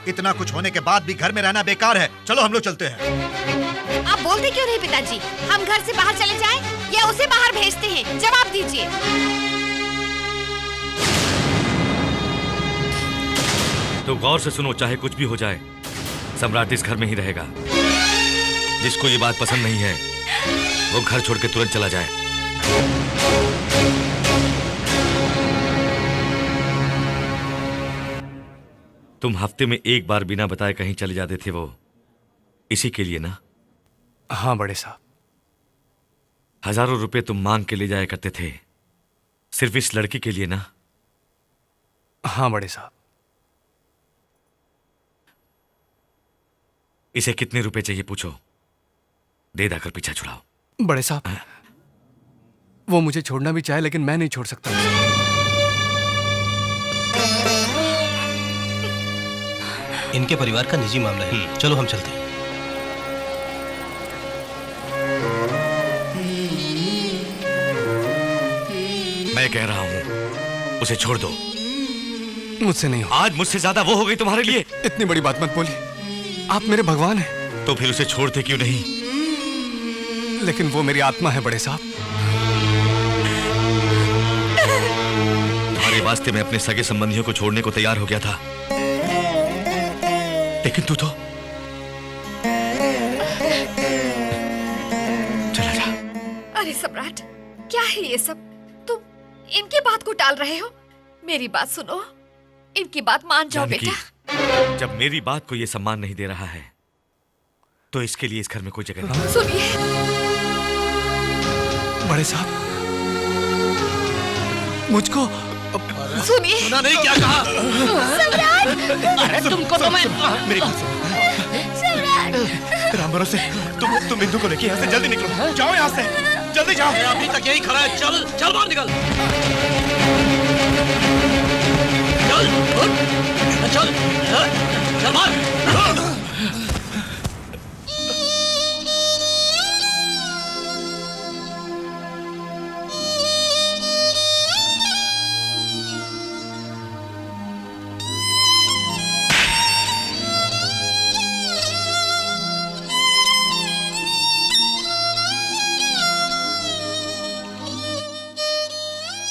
इतना कुछ होने के बाद भी घर में रहना बेकार है। चलो हम लोग चलते हैं। आप बोलते क्यों नहीं पिताजी? हम घर से बाहर चले जाएं या उसे बाहर भेजते हैं? जवाब दीजिए। तो गौर से सुनो, चाहे कुछ भी हो जाए, सम्राट इस घर में ही रहेगा। जिसको ये बात पसंद नहीं है वो घर छोड़ के तुरंत चला जाए। तुम हफ्ते में एक बार बिना बताए कहीं चले जाते थे, वो इसी के लिए ना? हाँ बड़े साहब। हजारों रुपए तुम मांग के ले जाया करते थे, सिर्फ इस लड़की के लिए ना? हाँ बड़े साहब। इसे कितने रुपए चाहिए पूछो, दे दाकर पीछा छुड़ाओ। बड़े साहब, वो मुझे छोड़ना भी चाहे लेकिन मैं नहीं छोड़ सकता। इनके परिवार का निजी मामला है। चलो हम चलते हैं। मैं कह रहा हूं उसे छोड़ दो। मुझसे नहीं हो। आज मुझसे ज्यादा वो हो गई तुम्हारे लिए। इतनी बड़ी बात मत बोलिए, आप मेरे भगवान हैं। तो फिर उसे छोड़ते क्यों नहीं? लेकिन वो मेरी आत्मा है बड़े साहब। तुम्हारे वास्ते मैं अपने सगे संबंधियों को छोड़ने को तैयार हो गया था, लेकिन तू तो चला जा। अरे सम्राट, क्या है ये सब? तुम इनकी बात को टाल रहे हो। मेरी बात सुनो, इनकी बात मान जाओ जानकी, बेटा। जब मेरी बात को ये सम्मान नहीं दे रहा है तो इसके लिए इस घर में कोई जगह नहीं। सुनिए बड़े साहब, मुझको सुनिए। सुना नहीं क्या कहा? अरे तुमको तो मैं मेरी बात सुनो। राम भरोसे तुम बिंदु को लेके यहाँ से जल्दी निकलो। जाओ यहाँ से, जल्दी जाओ। अभी तक यही खड़ा है। चल चल बाहर निकल। चल चल चल बाहर।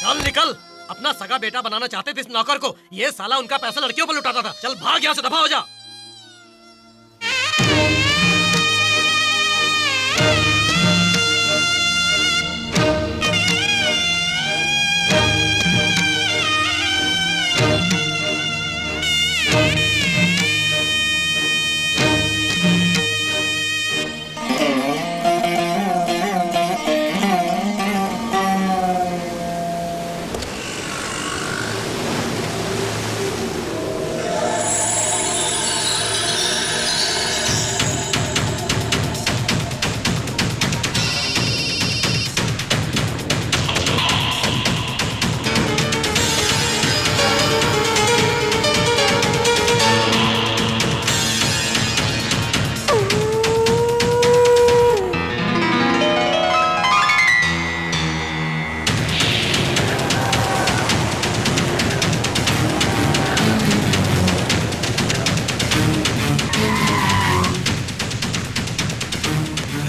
चल निकल। अपना सगा बेटा बनाना चाहते थे इस नौकर को। ये साला उनका पैसा लड़कियों पर लुटाता था। चल भाग यहाँ से, दफा हो जा।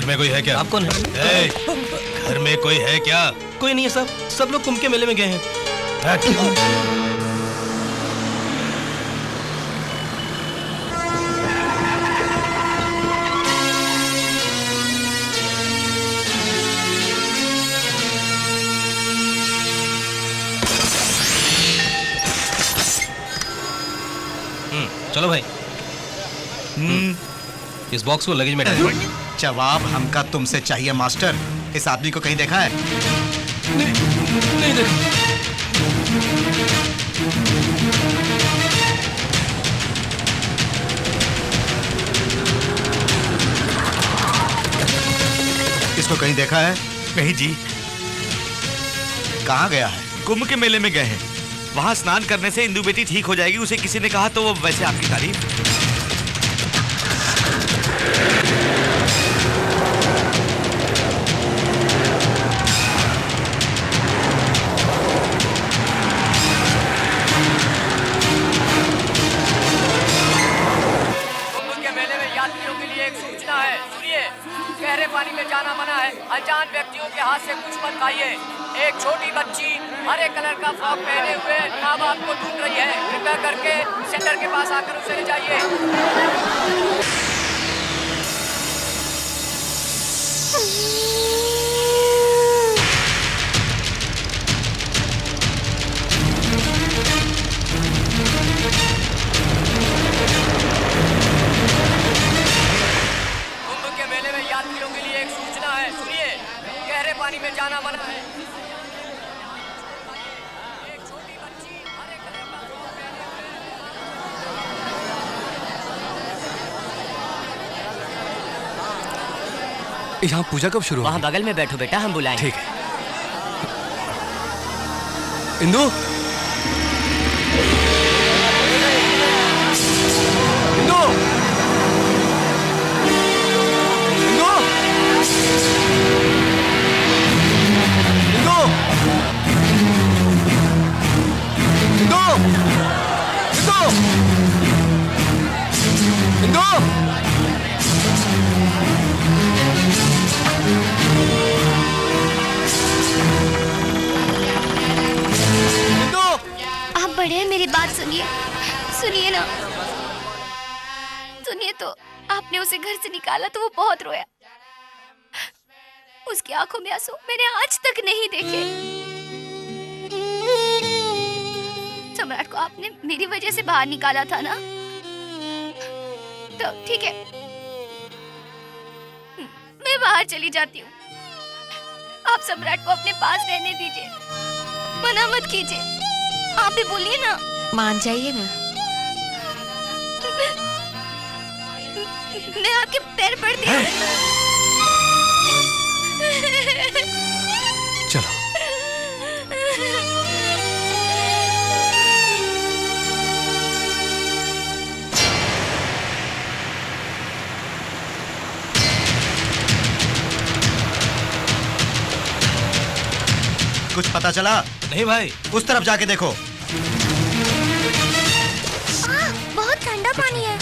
में कोई है क्या? आप कौन है? घर में कोई है क्या? कोई नहीं है साहब, सब लोग कुंभ के मेले में गए हैं। चलो भाई, इस बॉक्स को लगेज में डालो। जवाब हमका तुमसे चाहिए मास्टर। इस आदमी को कहीं देखा है? नहीं देखा। इसको कहीं देखा है? नहीं जी। कहाँ गया है? कुंभ के मेले में गए हैं। वहाँ स्नान करने से इंदु बेटी ठीक हो जाएगी, उसे किसी ने कहा, तो वो वैसे आपकी तारीफ। गहरे पानी में जाना मना है। अनजान व्यक्तियों के हाथ से कुछ मत खाइए। एक छोटी बच्ची हरे कलर का फ्रॉक पहने हुए माँ बाप को ढूंढ रही है। कृपया करके सेंटर के पास आकर उसे ले जाइए। पानी में जाना मना है। एक छोटी बच्ची हरे कलर का फ्रॉक पहने हुए। यहाँ पूजा कब शुरू? वहाँ बगल में बैठो बेटा, हम बुलाएंगे। ठीक है। इंदु, इंदु, आप बड़े हैं, मेरी बात सुनिए, सुनिए ना, सुनिए। तो आपने उसे घर से निकाला तो वो बहुत रोया। उसकी आंखों में आंसू मैंने आज तक नहीं देखे। आपने मेरी वजह से बाहर निकाला था ना, तो ठीक है, मैं बाहर चली जाती हूँ। आप सम्राट को अपने पास रहने दीजिए, मना मत कीजिए। आप भी बोलिए ना। मान जाइए ना। मैं आपके पैर पड़ती हूँ। चलो। कुछ पता चला? नहीं भाई। उस तरफ जाके देखो। बहुत ठंडा पानी है।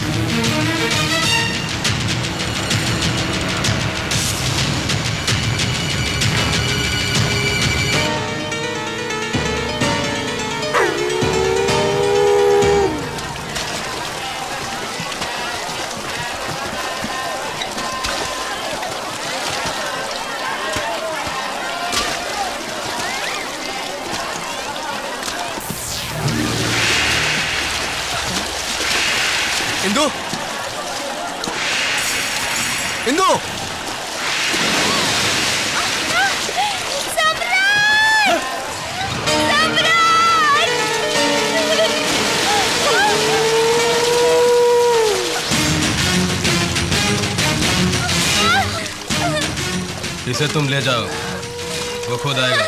इंदु, इंदु, इसे तुम ले जाओ, वो खुद आएगा।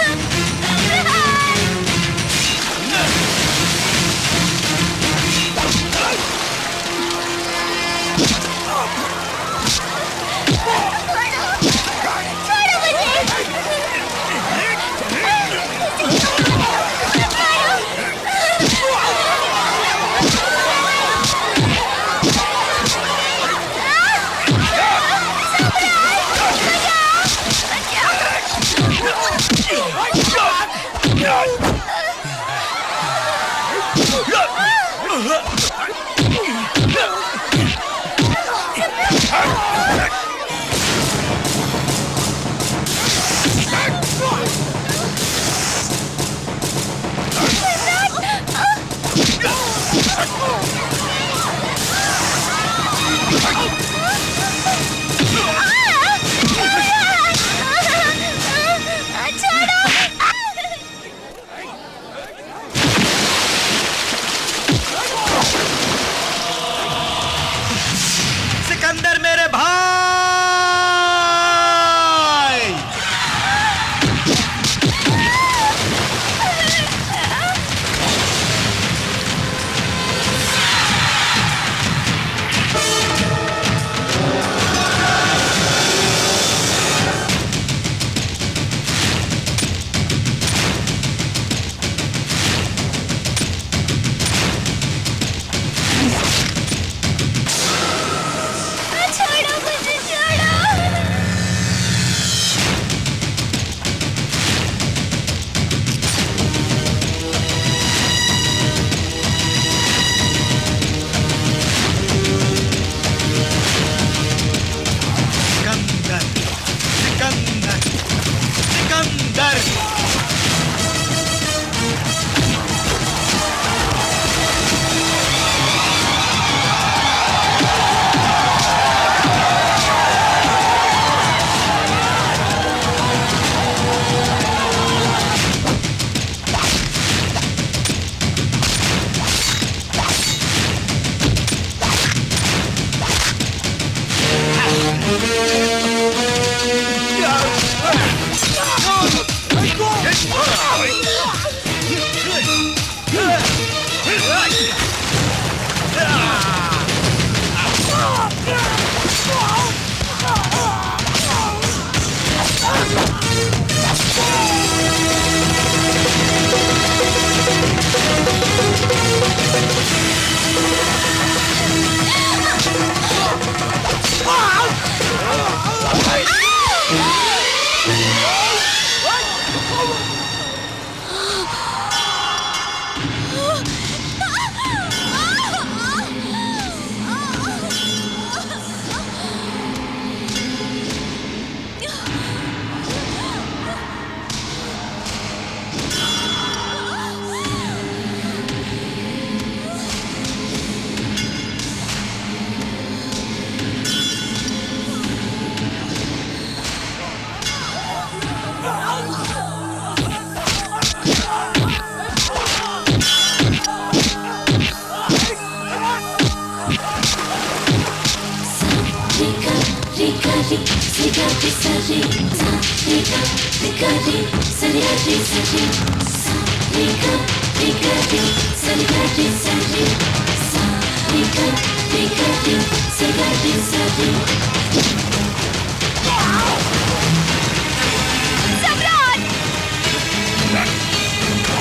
सिकंदर मेरे भाई!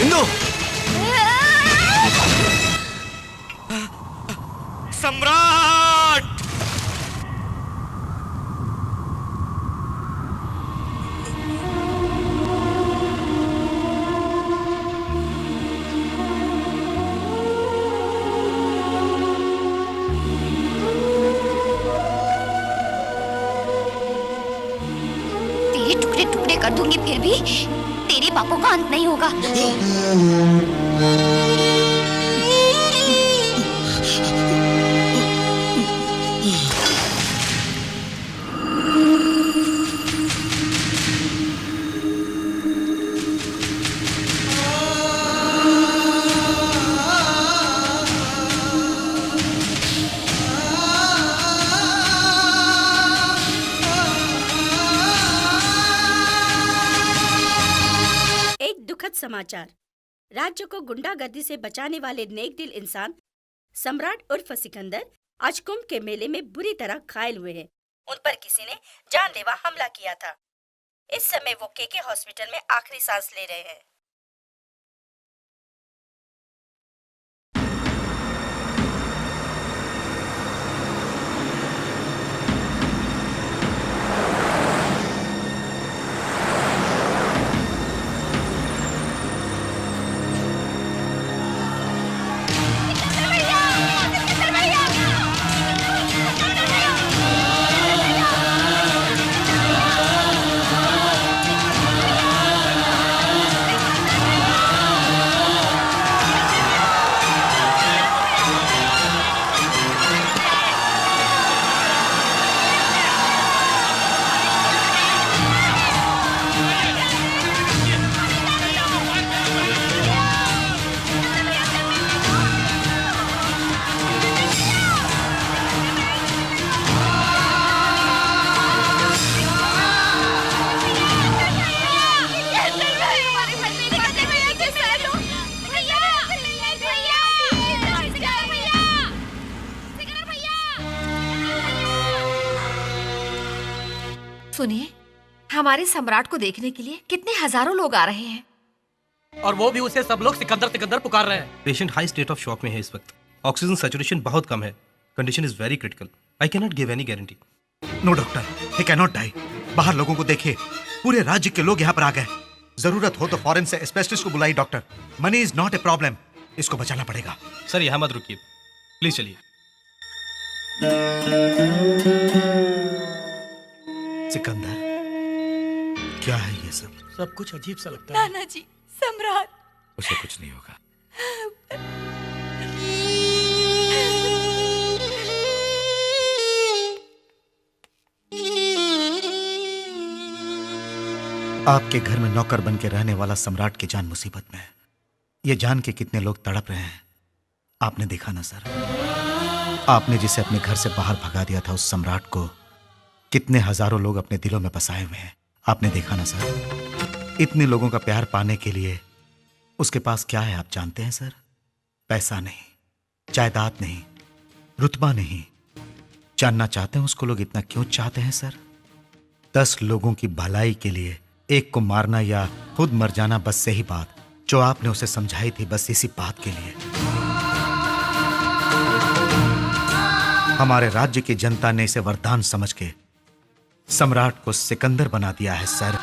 इंदु! सम्राट! तेरे टुकड़े टुकड़े कर दूंगी, फिर भी तेरे पापों का अंत नहीं होगा। समाचार। राज्य को गुंडागर्दी से बचाने वाले नेक दिल इंसान सम्राट उर्फ सिकंदर आज कुंभ के मेले में बुरी तरह घायल हुए हैं। उन पर किसी ने जानलेवा हमला किया था। इस समय वो केके हॉस्पिटल में आखिरी सांस ले रहे हैं। सुनिए, हमारे सम्राट को देखने के लिए कितने हजारों लोग आ रहे हैं। और वो भी उसे सब लोग सिकंदर सिकंदर पुकार रहे हैं। Patient high state of shock में है इस वक्त। ऑक्सीजन सैचुरेशन बहुत कम है। Condition is very critical. I can not give any guarantee. No doctor, he can not die. बाहर लोगों को देखिए, पूरे राज्य के लोग यहाँ पर आ गए। जरूरत हो तो फॉरेन से स्पेशलिस्ट को बुलाई doctor. Money is not a problem. इसको बचाना पड़ेगा। सर यहाँ मत रुकिए, प्लीज चलिए। सिकंदर, क्या है ये सब? सब कुछ अजीब सा लगता है। नाना जी, सम्राट। उसे कुछ नहीं होगा। आपके घर में नौकर बन के रहने वाला सम्राट की जान मुसीबत में है। ये जान के कितने लोग तड़प रहे हैं आपने देखा ना सर। आपने जिसे अपने घर से बाहर भगा दिया था, उस सम्राट को कितने हजारों लोग अपने दिलों में बसाए हुए हैं आपने देखा ना सर। इतने लोगों का प्यार पाने के लिए उसके पास क्या है आप जानते हैं सर? पैसा नहीं, जायदाद नहीं, रुतबा नहीं। जानना चाहते हैं उसको लोग इतना क्यों चाहते हैं सर? 10 लोगों की भलाई के लिए एक को मारना या खुद मर जाना, बस सही बात जो आपने उसे समझाई थी, बस इसी बात के लिए। हमारे राज्य की जनता ने इसे वरदान समझ के सम्राट को सिकंदर बना दिया है सर।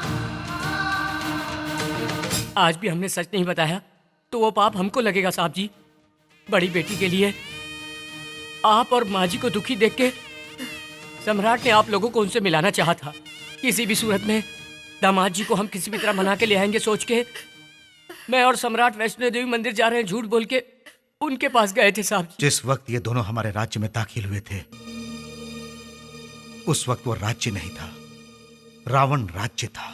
आज भी हमने सच नहीं बताया तो वो पाप हमको लगेगा साहब जी। बड़ी बेटी के लिए आप और माँ जी को दुखी देख के सम्राट ने आप लोगों को उनसे मिलाना चाहा था। किसी भी सूरत में दामाद जी को हम किसी भी तरह मना के ले आएंगे सोच के मैं और सम्राट वैष्णो देवी मंदिर जा रहे हैं झूठ बोल के उनके पास गए थे साहब जी। जिस वक्त ये दोनों हमारे राज्य में दाखिल हुए थे उस वक्त वो राज्य नहीं था, रावण राज्य था।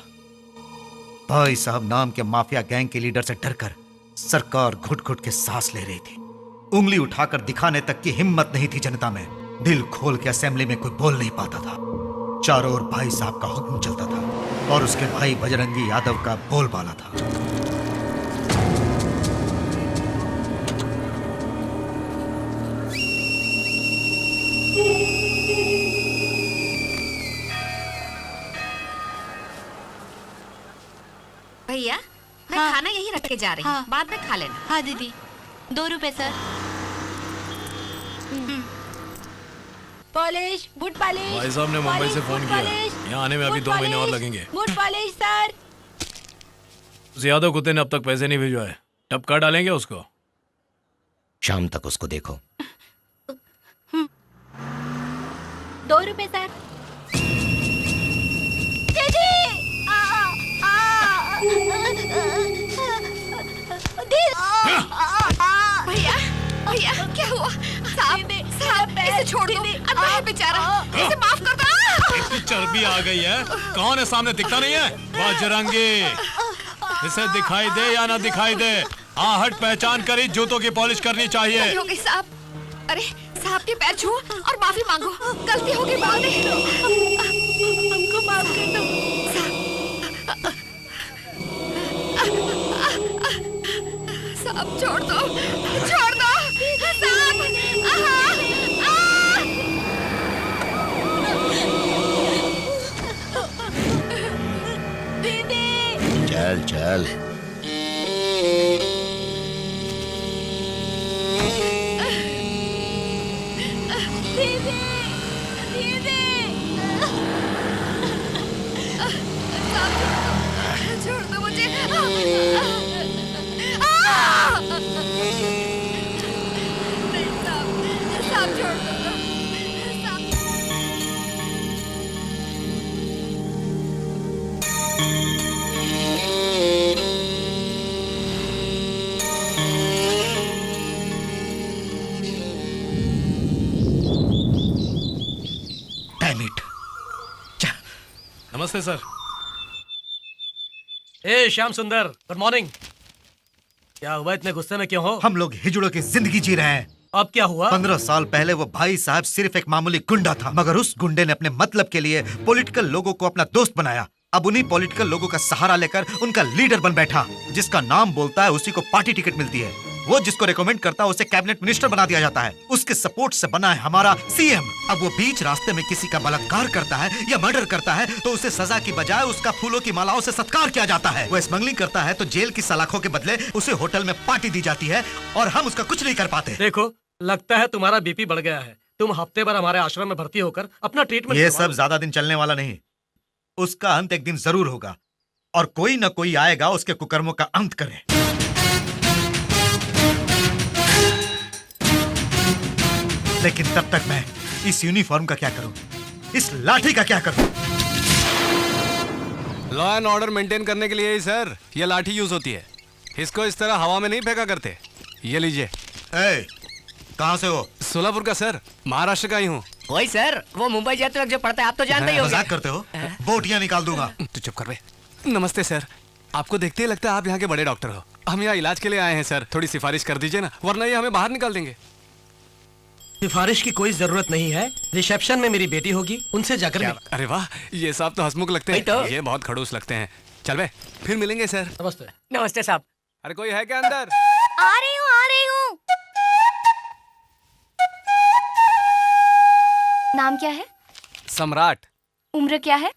भाई साहब नाम के माफिया गैंग के लीडर से डरकर सरकार घुट घुट के सांस ले रही थी। उंगली उठाकर दिखाने तक की हिम्मत नहीं थी जनता में। दिल खोल के असेंबली में कोई बोल नहीं पाता था। चारों ओर भाई साहब का हुक्म चलता था और उसके भाई बजरंगी यादव का बोलबाला था। भैया मैं खाना यहीं रख के जा रही हूँ, बाद में खा लेना। हाँ दीदी, 2 रुपए सर। Polish, boot polish. भाई साहब ने मुंबई से फोन किया, यहाँ आने में अभी 2 महीने और लगेंगे। Boot polish sir. उस यादव कुत्ते ने अब तक पैसे नहीं भिजवाए, टपका डालेंगे उसको। शाम तक उसको देखो। 2 रुपए सर। दीदी! भैया भैया क्या हुआ? साहब साहब इसे छोड़ दो, अंधा है बेचारा, इसे माफ कर दो। इतनी चर्बी आ गई है, कौन है सामने, दिखता नहीं है? बजरंगी, इसे दिखाई दे या ना दिखाई दे, आहट पहचान कर ही जूतों की पॉलिश करनी चाहिए। हो गई साहब, अरे साहब के पैर छुओ और माफी मांगो, गलती हो गई, माफ कर दो, हमको माफ कर दो। साहब छोड़ दो, छोड़ दो दीदी! चल चल। छोड़ दो मुझे। साहब छोड़ दो। Damn it. नमस्ते सर। ए श्याम सुंदर, गुड मॉर्निंग। क्या हुआ, इतने गुस्से में क्यों हो? हम लोग हिजड़ों की जिंदगी जी रहे हैं। अब क्या हुआ? 15 साल पहले वो भाई साहब सिर्फ एक मामूली गुंडा था, मगर उस गुंडे ने अपने मतलब के लिए पॉलिटिकल लोगों को अपना दोस्त बनाया। अब उन्हीं पॉलिटिकल लोगों का सहारा लेकर उनका लीडर बन बैठा। जिसका नाम बोलता है उसी को पार्टी टिकट मिलती है, वो जिसको रेकमेंड करता है उसे कैबिनेट मिनिस्टर बना दिया जाता है। उसके सपोर्ट से बना है हमारा सीएम। अब वो बीच रास्ते में किसी का बलात्कार करता है या मर्डर करता है तो उसे सजा की बजाय उसका फूलों की मालाओं से सत्कार किया जाता है। वो स्मगलिंग करता है तो जेल की सलाखों के बदले उसे होटल में पार्टी दी जाती है और हम उसका कुछ नहीं कर पाते। देखो, लगता है तुम्हारा बीपी बढ़ गया है। तुम हफ्ते भर हमारे आश्रम में भर्ती होकर अपना ट्रीटमेंट। ये सब ज्यादा दिन चलने वाला नहीं, उसका अंत एक दिन जरूर होगा और कोई न कोई आएगा उसके कुकर्मों का अंत करे। लेकिन तब तक मैं इस यूनिफॉर्म का क्या करूं, इस लाठी का क्या करूं? लॉ एंड ऑर्डर मेंटेन करने के लिए ही सर ये लाठी यूज होती है। इसको इस तरह हवा में नहीं फेंका करते। ये लीजिए। कहाँ से हो? सोलापुर का सर, महाराष्ट्र का ही हूँ। वही सर, वो मुंबई जाते वक्त जो पढ़ता है, आप तो जानते ही होंगे। मजाक करते हो? बोटियां निकाल दूंगा। तू चुप कर बे। नमस्ते सर, आपको देखते ही लगता है आप यहाँ के बड़े डॉक्टर हो। हम यहाँ इलाज के लिए आए हैं सर, थोड़ी सिफारिश कर दीजिए ना, वरना ये हमें बाहर निकाल देंगे। सिफारिश की कोई जरूरत नहीं है, रिसेप्शन में मेरी बेटी होगी, उनसे जाकर मिल। अरे वाह, ये साहब तो हंसमुख लगते हैं। तो? ये बहुत खड़ूस लगते हैं। चल बे, फिर मिलेंगे सर। नमस्ते। नमस्ते साहब। अरे कोई है क्या अंदर? आ रही हूँ, आ रही हूँ। नाम क्या है? सम्राट। उम्र क्या है?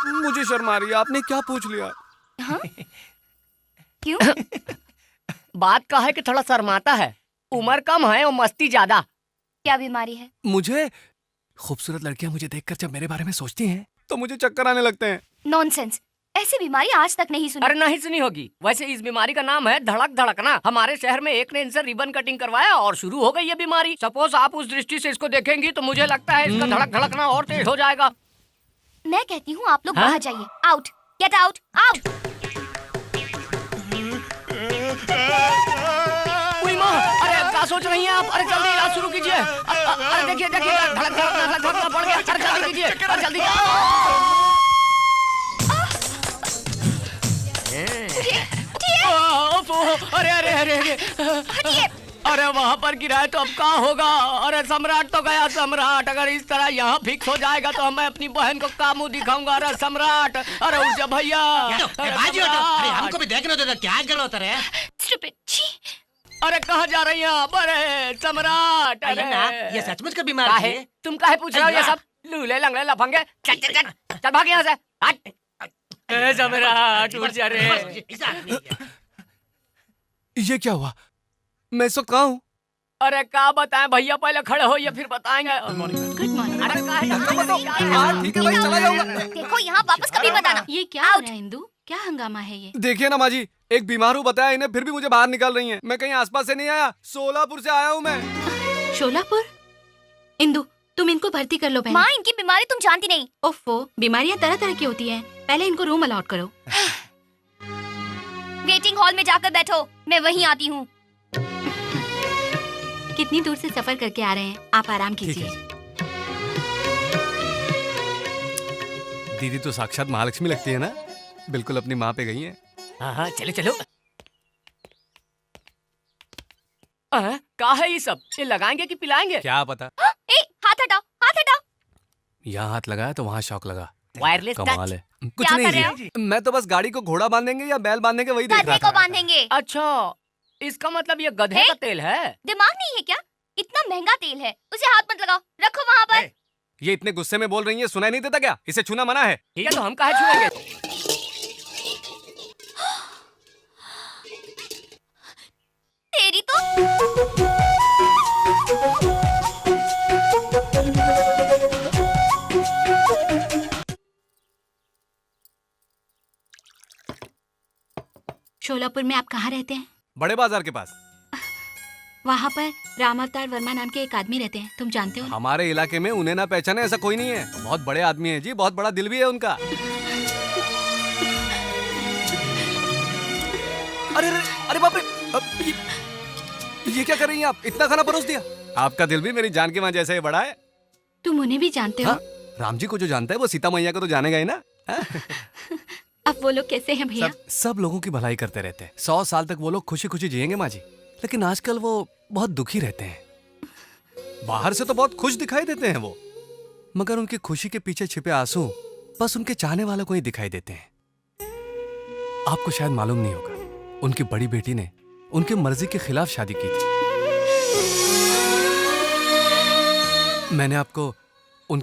मुझे शर्म आ रही है, आपने क्या पूछ लिया? हाँ? क्यों? बात का है कि थोड़ा शर्माता है, उम्र कम है और मस्ती ज्यादा। क्या बीमारी है? मुझे खूबसूरत लड़कियां मुझे देखकर जब मेरे बारे में सोचती हैं तो मुझे चक्कर आने लगते हैं। नॉनसेंस, ऐसी बीमारी आज तक नहीं सुनी। अरे नहीं सुनी होगी। वैसे इस बीमारी का नाम है धड़क धड़कना। हमारे शहर में एक ने इनसे रिबन कटिंग करवाया और शुरू हो गई ये बीमारी। सपोज आप उस दृष्टि से इसको देखेंगी तो मुझे लगता है इसका धड़क धड़कना और तेज हो जाएगा। मैं कहती हूँ आप लोग बाहर जाइए। Out, get out, out. अरे क्या सोच रही हैं आप? अरे जल्दी इलाज शुरू कीजिए। अरे देखिए देखिए, धड़क धड़कना बढ़ गया। अरे जल्दी कीजिए, अरे जल्दी। अरे अरे अरे, अरे वहाँ पर गिरा है तो अब कहाँ होगा? अरे सम्राट तो गया सम्राट। अगर इस तरह यहाँ फिक्स हो जाएगा तो मैं अपनी बहन को का मुंह दिखाऊंगा? अरे सम्राट, अरे उठ जा भैया। अरे हमको भी देखने दो, क्या गलत है? अरे कहाँ जा रही हैं आप? अरे सम्राट, अरे ये सचमुच का बीमार है। तुम काहे पूछ रहे हो ये सब? लूले लंगड़े लफंगे, चल चल चल चल भाग यहाँ से। हट सम्राट, उठ जा रे। ये क्या हुआ? मैं इस वक्त कहाँ हूँ? अरे क्या बताएं भैया, पहले खड़े हो ये फिर बताएंगे। Good morning. अरे ठीक है भाई, चला जाऊंगा। देखो यहाँ वापस कभी बताना। ये क्या हो रहा है इंदु? क्या हंगामा है ये? देखिए ना माँ जी, एक बीमार हूँ बताया इन्हें, फिर भी मुझे बाहर निकाल रही हैं। मैं कहीं आसपास से नहीं आया, सोलापुर से आया हूँ मैं। शोलापुर? इंदु तुम इनको भर्ती कर लो बहन। माँ इनकी बीमारी तुम जानती नहीं। ओफो, बीमारियां तरह तरह की होती हैं। पहले इनको रूम अलॉट करो। वेटिंग हॉल में जाकर बैठो, मैं वहीं आती हूँ। कितनी दूर से सफर करके आ रहे हैं, आप आराम कीजिए। दीदी तो साक्षात महालक्ष्मी लगती है ना, बिल्कुल अपनी माँ पे गई है। हाँ चलो चलो। क्या है ये सब? ये लगाएंगे कि पिलाएंगे? क्या पता। हाथ हटाओ, हाथ हटाओ। यहाँ हाथ लगाया तो वहाँ शौक लगा। वायरलेस कमाल है। कुछ क्या नहीं कर रहे जी, मैं तो बस गाड़ी को घोड़ा बांधेंगे या बैल बांधेंगे वही देख रहा गधे था। को बांधेंगे। अच्छा, इसका मतलब ये गधे का तेल है। दिमाग नहीं है क्या? इतना महंगा तेल है, उसे हाथ मत लगाओ, रखो वहाँ पर। ये इतने गुस्से में बोल रही है, सुनाई नहीं देता क्या? इसे छूना मना है। ठीक है तो हम काहे छुएंगे? तेरी तो शोलापुर में आप कहाँ रहते हैं? बड़े बाजार के पास। वहाँ पर राम अवतार वर्मा नाम के एक आदमी रहते हैं, तुम जानते हो? हमारे इलाके में उन्हें ना पहचाने ऐसा कोई नहीं है। बहुत बड़े आदमी है जी, बहुत बड़ा दिल भी है उनका। अरे अरे अरे बाप रे, ये क्या कर रही हैं आप? इतना खाना परोस दिया। आपका दिल भी मेरी जान की मां जैसा ही बड़ा है। तुम उन्हें भी जानते हो? हाँ? राम जी को जो जानता है वो सीता मैया को तो जानेगा ही ना। अब वो लोग कैसे हैं भैया? सब लोगों की भलाई करते रहते हैं। 100 साल तक वो लोग खुशी खुशी जिएंगे माँ जी, लेकिन आजकल वो बहुत दुखी रहते हैं। बाहर से तो बहुत खुश दिखाई देते हैं वो, मगर उनकी खुशी के पीछे छिपे आंसू बस उनके चाहने वालों को ही दिखाई देते हैं। आपको शायद मालूम नहीं होगा, उनकी बड़ी बेटी ने उनकी मर्जी के खिलाफ शादी की थी। मैंने आपको उन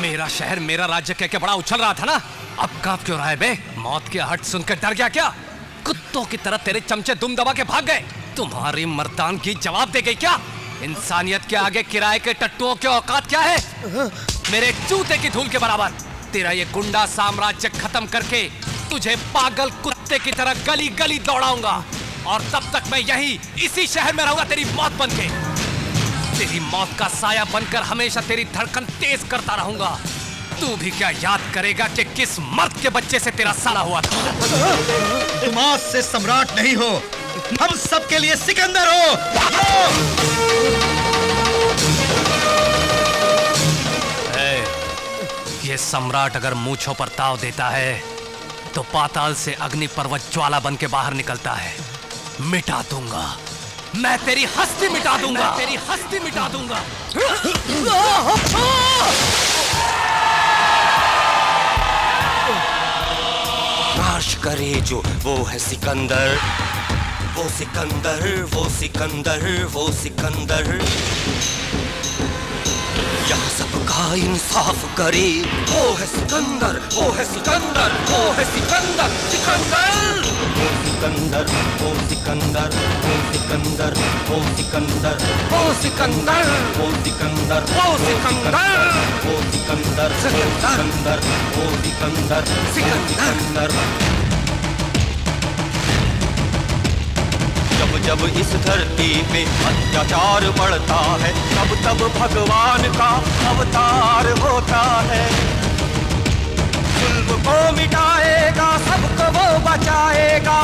मेरा शहर मेरा राज्य कह के बड़ा उछल रहा था ना, अब कांप क्यों रहा है बे? मौत की आहट सुनकर डर गया क्या? कुत्तों की तरह तेरे चमचे दुम दबा के भाग गए। तुम्हारी मर्दान की जवाब दे गई क्या? इंसानियत के आगे किराए के टट्टुओं की औकात क्या है? मेरे जूते की धूल के बराबर। तेरा ये गुंडा साम्राज्य खत्म करके तुझे पागल कुत्ते की तरह गली गली दौड़ाऊंगा, और तब तक मैं यही इसी शहर में रहूंगा तेरी मौत बनके। तेरी मौत का साया बनकर हमेशा तेरी धड़कन तेज करता रहूंगा। तू भी क्या याद करेगा कि किस मर्द के बच्चे से तेरा साला हुआ था? तुम आज से सम्राट नहीं हो, हम सबके लिए सिकंदर हो। ये सम्राट अगर मूंछों पर ताव देता है तो पाताल से अग्नि पर्वत ज्वाला बन के बाहर निकलता है। मिटा दूंगा मैं, तेरी हस्ती मिटा दूंगा, तेरी हस्ती मिटा दूंगा। नाश करे जो, वो है सिकंदर। वो सिकंदर, वो सिकंदर, वो सिकंदर, यहाँ सबका इंसाफ करे। वो है सिकंदर, वो है सिकंदर, वो है सिकंदर, सिकंदर। वो सिकंदर, वो सिकंदर, वो सिकंदर, वो सिकंदर, वो सिकंदर, वो सिकंदर, वो सिकंदर, वो सिकंदर, सिकंदर, वो सिकंदर, सिकंदर। जब जब इस धरती पे अत्याचार बढ़ता है, तब तब भगवान का अवतार होता है। जुल्म को मिटाएगा, सबको वो बचाएगा।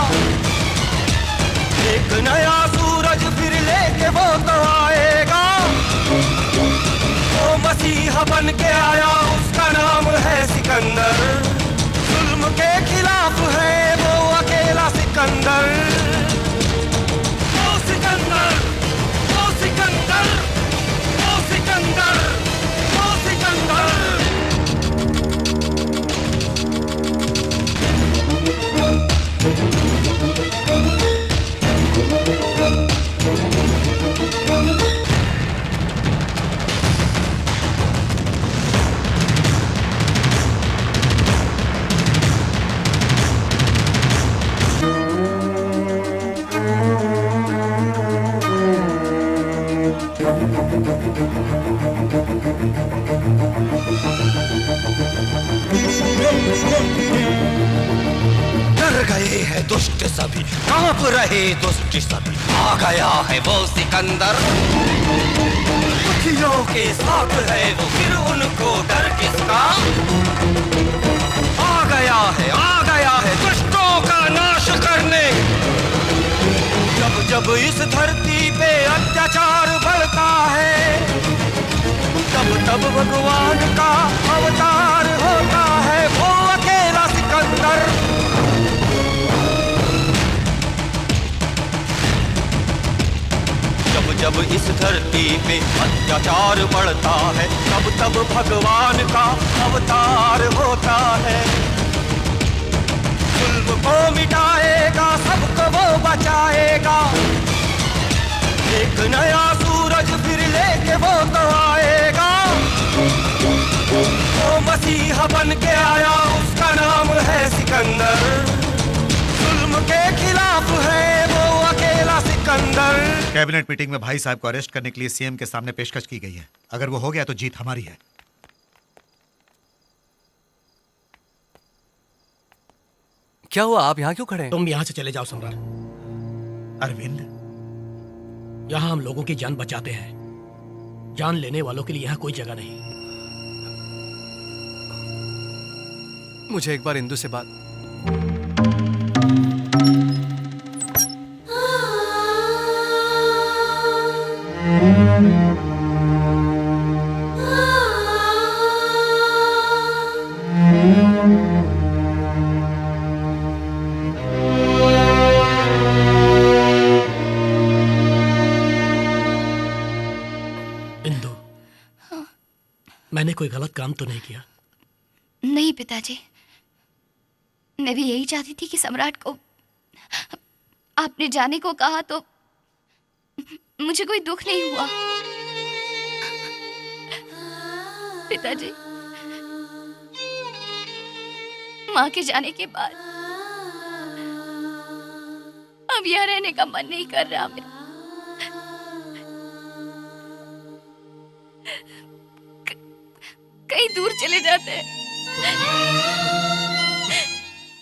एक नया सूरज फिर लेके वो तो आएगा। वो मसीहा बन के आया, उसका नाम है सिकंदर। जुल्म के खिलाफ है वो अकेला सिकंदर। सिकंदर, वो सिकंदर, वो सिकंदर, वो सिकंदर। डर गए हैं दुष्ट सभी, कांप रहे दुष्ट सभी। आ गया है वो सिकंदर, दुखियों के साथ है वो, फिर उनको डर किसका। आ गया है दुष्टों का नाश करने। जब जब इस धरती पे अत्याचार बढ़ता है, तब तब भगवान का अवतार होता है वो अकेला सिकंदर। जब जब इस धरती पे अत्याचार बढ़ता है, तब तब भगवान का अवतार होता है। जुल्म को मिटाएगा, सबको वो बचाएगा। एक नया सूरज फिर लेके वो तो आएगा। वो मसीहा बन के आया, उसका नाम है सिकंदर। जुल्म के खिलाफ है वो अकेला सिकंदर। कैबिनेट मीटिंग में भाई साहब को अरेस्ट करने के लिए सीएम के सामने पेशकश की गई है। अगर वो हो गया तो जीत हमारी है। क्या हुआ, आप यहाँ क्यों खड़े हैं? तुम यहाँ से चले जाओ सम्राट। अरविंद, यहाँ हम लोगों की जान बचाते हैं, जान लेने वालों के लिए यहाँ कोई जगह नहीं। मुझे एक बार इंदु से बात। मैंने कोई गलत काम तो नहीं किया? नहीं पिताजी, मैं भी यही चाहती थी कि सम्राट को आपने जाने को कहा तो मुझे कोई दुख नहीं हुआ। पिताजी, माँ के जाने के बाद अब यहाँ रहने का मन नहीं कर रहा मेरा। कहीं दूर चले जाते हैं,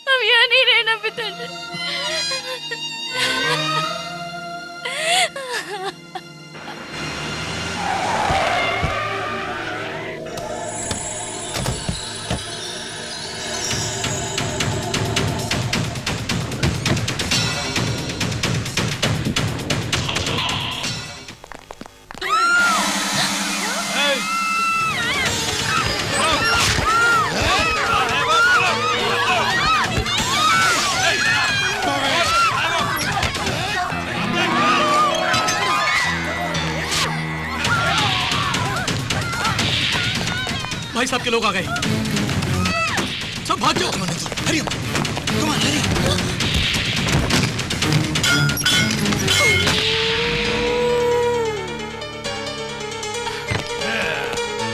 अब यहाँ नहीं रहना पिताजी। भाई साहब के लोग आ गए, सब भाग जाओ। हरिओम।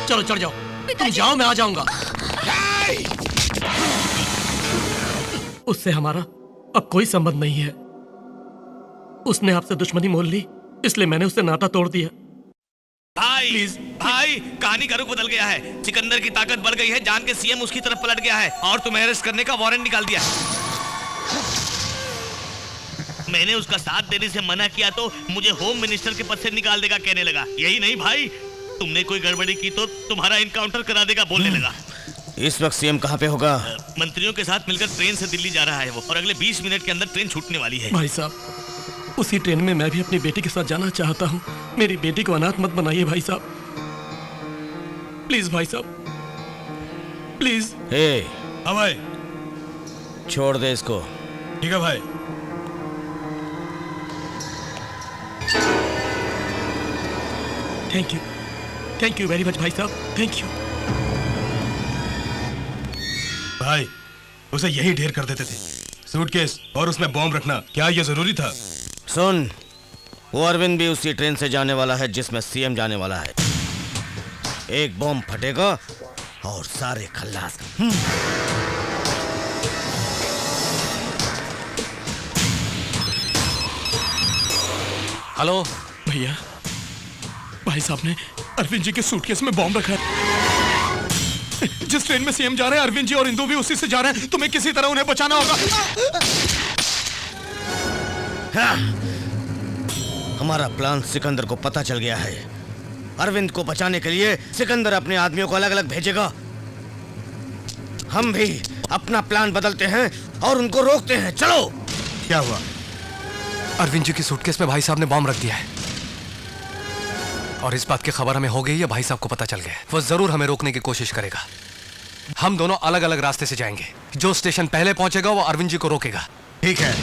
चलो चढ़ जाओ, तुम जाओ, मैं आ जाऊंगा। उससे हमारा अब कोई संबंध नहीं है। उसने आपसे दुश्मनी मोल ली, इसलिए मैंने उससे नाता तोड़ दिया। भाई भाई, कहानी का रुख बदल गया है। सिकंदर की ताकत बढ़ गई है, जान के सीएम उसकी तरफ पलट गया है और तुम्हें अरेस्ट करने का वारंट निकाल दिया है। मैंने उसका साथ देने से मना किया तो मुझे होम मिनिस्टर के पद से निकाल देगा कहने लगा। यही नहीं भाई, तुमने कोई गड़बड़ी की तो तुम्हारा इनकाउंटर करा देगा बोलने लगा। इस वक्त सीएम कहाँ पे होगा? मंत्रियों के साथ मिलकर ट्रेन से दिल्ली जा रहा है वो, और अगले 20 मिनट के अंदर ट्रेन छूटने वाली है। भाई साहब, उसी ट्रेन में मैं भी अपनी बेटी के साथ जाना चाहता हूँ। मेरी बेटी को अनाथ मत बनाइए भाई साहब, प्लीज भाई साहब, प्लीज। हाँ भाई, छोड़ दे इसको। ठीक है भाई। थैंक यू वेरी मच भाई साहब, थैंक यू। भाई, उसे यही ढेर कर देते थे, सूटकेस और उसमें बॉम्ब रखना क्या ये जरूरी था? सुन, वो अरविंद भी उसी ट्रेन से जाने वाला है जिसमें सीएम जाने वाला है। एक बॉम्ब फटेगा और सारे खल्लास। हेलो भैया, भाई साहब ने अरविंद जी के सूटकेस में बॉम्ब रखा है। जिस ट्रेन में सीएम जा रहे हैं, अरविंद जी और इंदु भी उसी से जा रहे हैं। तुम्हें किसी तरह उन्हें बचाना होगा। हमारा प्लान सिकंदर को पता चल गया है। अरविंद को बचाने के लिए सिकंदर अपने आदमियों को अलग अलग भेजेगा। हम भी अपना प्लान बदलते हैं और उनको रोकते हैं। चलो। क्या हुआ? अरविंद जी की सूटकेस में भाई साहब ने बॉम्ब रख दिया है और इस बात की खबर हमें हो गई है, भाई साहब को पता चल गया है। वो जरूर हमें रोकने की कोशिश करेगा। हम दोनों अलग अलग रास्ते से जाएंगे। जो स्टेशन पहले पहुंचेगा वो अरविंद जी को रोकेगा। ठीक है।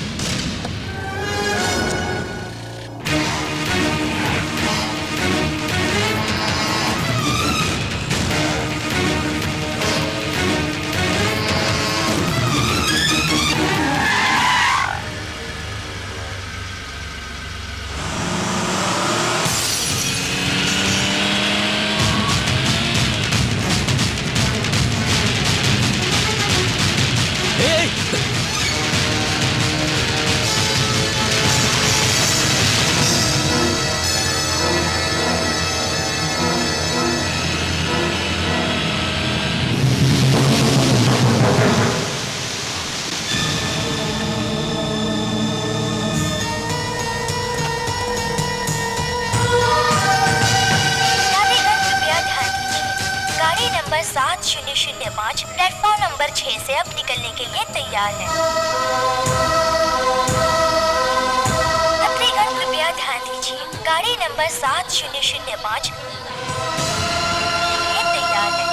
नंबर 7005 प्लेटफॉर्म नंबर 6 से अब निकलने के लिए तैयार है। यात्रीगण कृपया ध्यान दीजिए, गाड़ी नंबर 7005 तैयार है।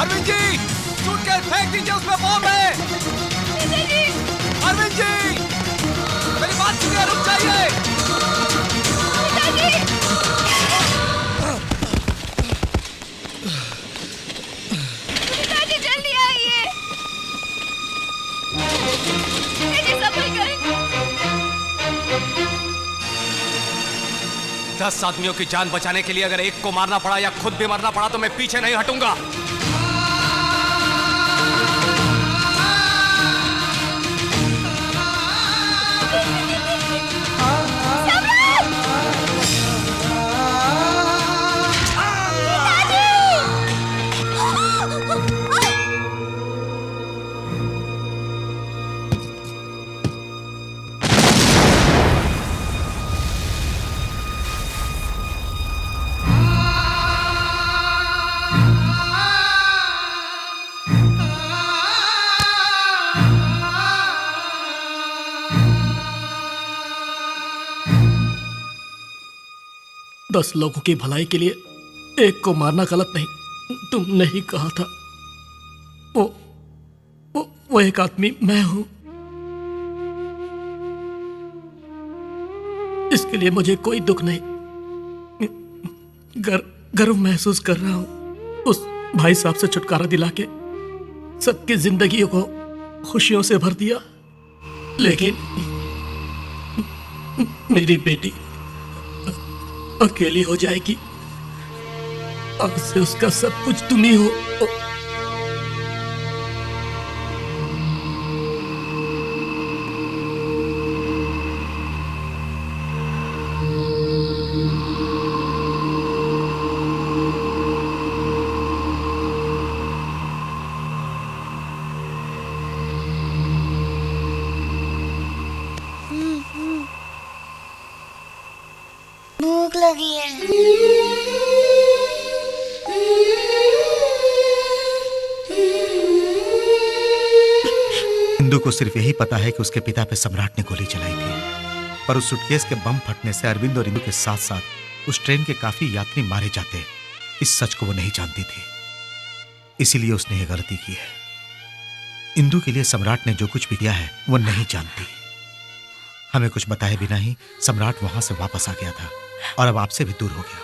अरविंद जी, सूटकेस फेंक दीजिए, उसमें बॉम्ब है। अरविंद जी, मेरी बात सुनिए, रुक जाइए। पिताजी जल्दी आइए। पिताजी सफल करें। 10 आदमियों की जान बचाने के लिए अगर एक को मारना पड़ा या खुद भी मरना पड़ा तो मैं पीछे नहीं हटूंगा। 10 लोगों की भलाई के लिए एक को मारना गलत नहीं। तुमने ही कहा था। वो एक आदमी मैं हूं। इसके लिए मुझे कोई दुख नहीं। गर्व महसूस कर रहा हूं उस भाई साहब से छुटकारा दिला के सबकी जिंदगी को खुशियों से भर दिया। लेकिन मेरी बेटी अकेली हो जाएगी। अब से उसका सब कुछ तुम ही हो। भूख लगी है। इंदु को सिर्फ यही पता है कि उसके पिता पे सम्राट ने गोली चलाई थी, पर उस सुटकेस के बम फटने से अरविंद और इंदु के साथ साथ उस ट्रेन के काफी यात्री मारे जाते। इस सच को वो नहीं जानती थी, इसीलिए उसने ये गलती की है। इंदु के लिए सम्राट ने जो कुछ भी किया है वो नहीं जानती। हमें कुछ बताए बिना ही सम्राट वहां से वापस आ गया था और अब आपसे भी दूर हो गया।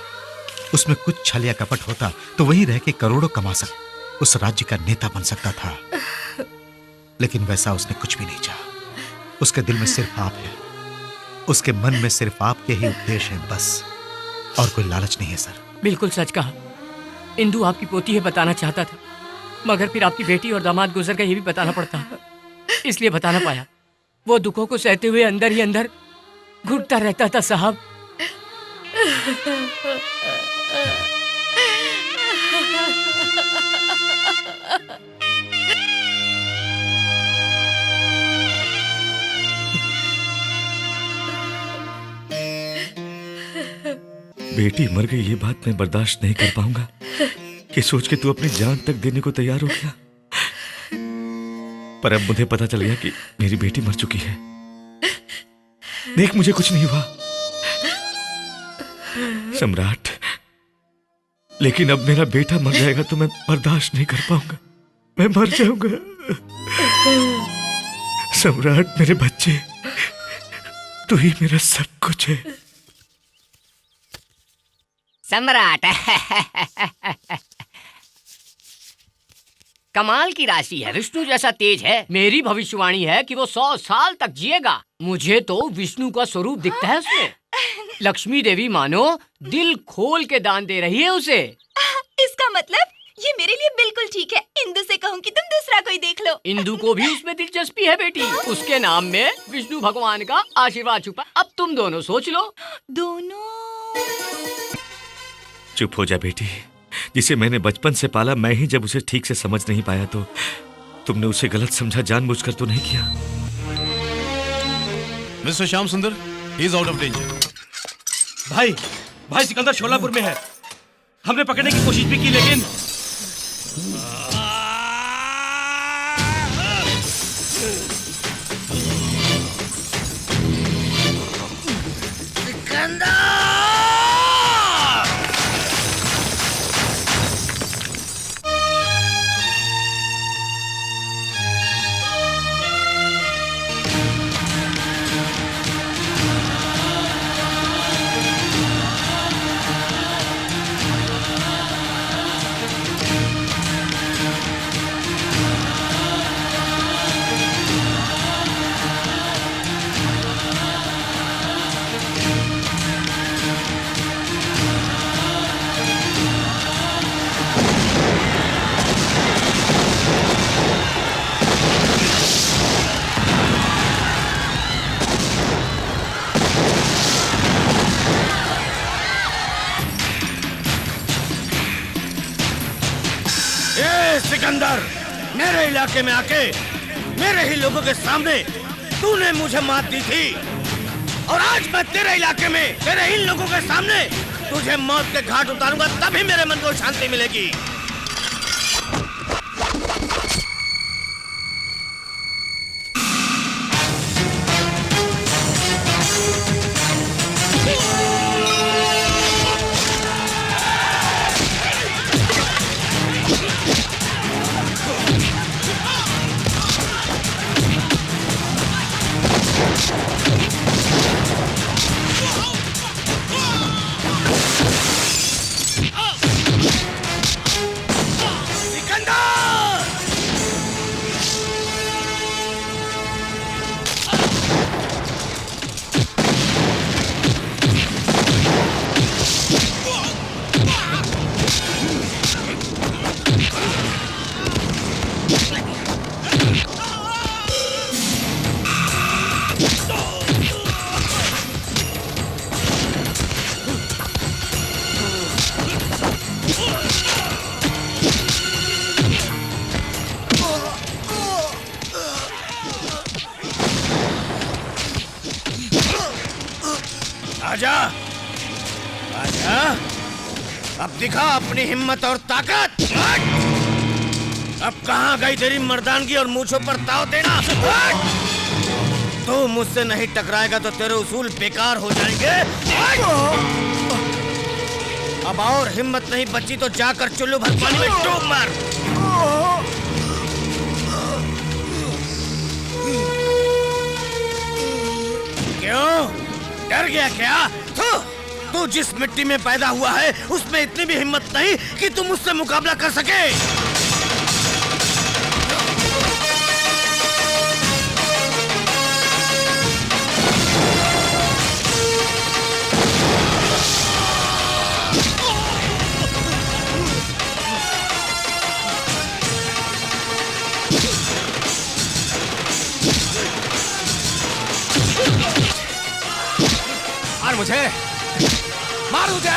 उसमें कुछ छल या कपट होता तो वहीं रह के करोड़ों कमा उस राज्य का नेता बन सकता था, लेकिन वैसा उसने कुछ भी नहीं चाहा। उसके दिल में सिर्फ आप है, उसके मन में सिर्फ आपके ही उपदेश हैं बस, और कोई लालच नहीं है सर। बिल्कुल सच कहा। इंदु आपकी पोती है बताना चाहता था, मगर फिर आपकी बेटी और दामाद गुजर गए ये भी बताना पड़ता, इसलिए बता ना पाया। वो दुखों को सहते हुए अंदर ही अंदर घुटता रहता था साहब। बेटी मर गई ये बात मैं बर्दाश्त नहीं कर पाऊंगा। ये सोच के तू अपनी जान तक देने को तैयार हो गया, पर अब मुझे पता चल गया कि मेरी बेटी मर चुकी है। देख मुझे कुछ नहीं हुआ सम्राट, लेकिन अब मेरा बेटा मर जाएगा तो मैं बर्दाश्त नहीं कर पाऊंगा, मैं मर जाऊंगा। सम्राट मेरे बच्चे, तू ही मेरा सब कुछ है। सम्राट कमाल की राशि है, विष्णु जैसा तेज है। मेरी भविष्यवाणी है कि वो 100 साल तक जिएगा। मुझे तो विष्णु का स्वरूप दिखता है उसमें। लक्ष्मी देवी मानो दिल खोल के दान दे रही है उसे। इसका मतलब ये मेरे लिए बिल्कुल ठीक है। इंदु से कहूँ कि तुम दूसरा कोई देख लो। इंदु को भी उसमें दिलचस्पी है बेटी, उसके नाम में विष्णु भगवान का आशीर्वाद छुपा। अब तुम दोनों सोच लो। दोनों चुप हो जा बेटी, जिसे मैंने बचपन से पाला, मैं ही जब उसे ठीक से समझ नहीं पाया तो तुमने उसे गलत समझा, जानबूझकर तो नहीं किया। मिस्टर श्याम सुंदर, he is out of danger. भाई सिकंदर शोलापुर में है। हमने पकड़ने की कोशिश भी की लेकिन सिकंदर, मेरे इलाके में आके मेरे ही लोगों के सामने तूने मुझे मात दी थी, और आज मैं तेरे इलाके में तेरे इन लोगों के सामने तुझे मौत के घाट उतारूंगा, तभी मेरे मन को शांति मिलेगी। आजा, आजा, अब दिखा अपनी हिम्मत और ताकत। अब कहाँ गई तेरी मर्दानगी और मूंछों पर ताव देना? तू मुझसे नहीं टकराएगा तो तेरे उसूल बेकार हो जाएंगे। अब और हिम्मत नहीं बची तो जाकर चुल्लू भर पानी में डूब मार। क्यों डर गया क्या? तू जिस मिट्टी में पैदा हुआ है उसमें इतनी भी हिम्मत नहीं कि तू मुझसे मुकाबला कर सके। मार मुझे, मार मुझे।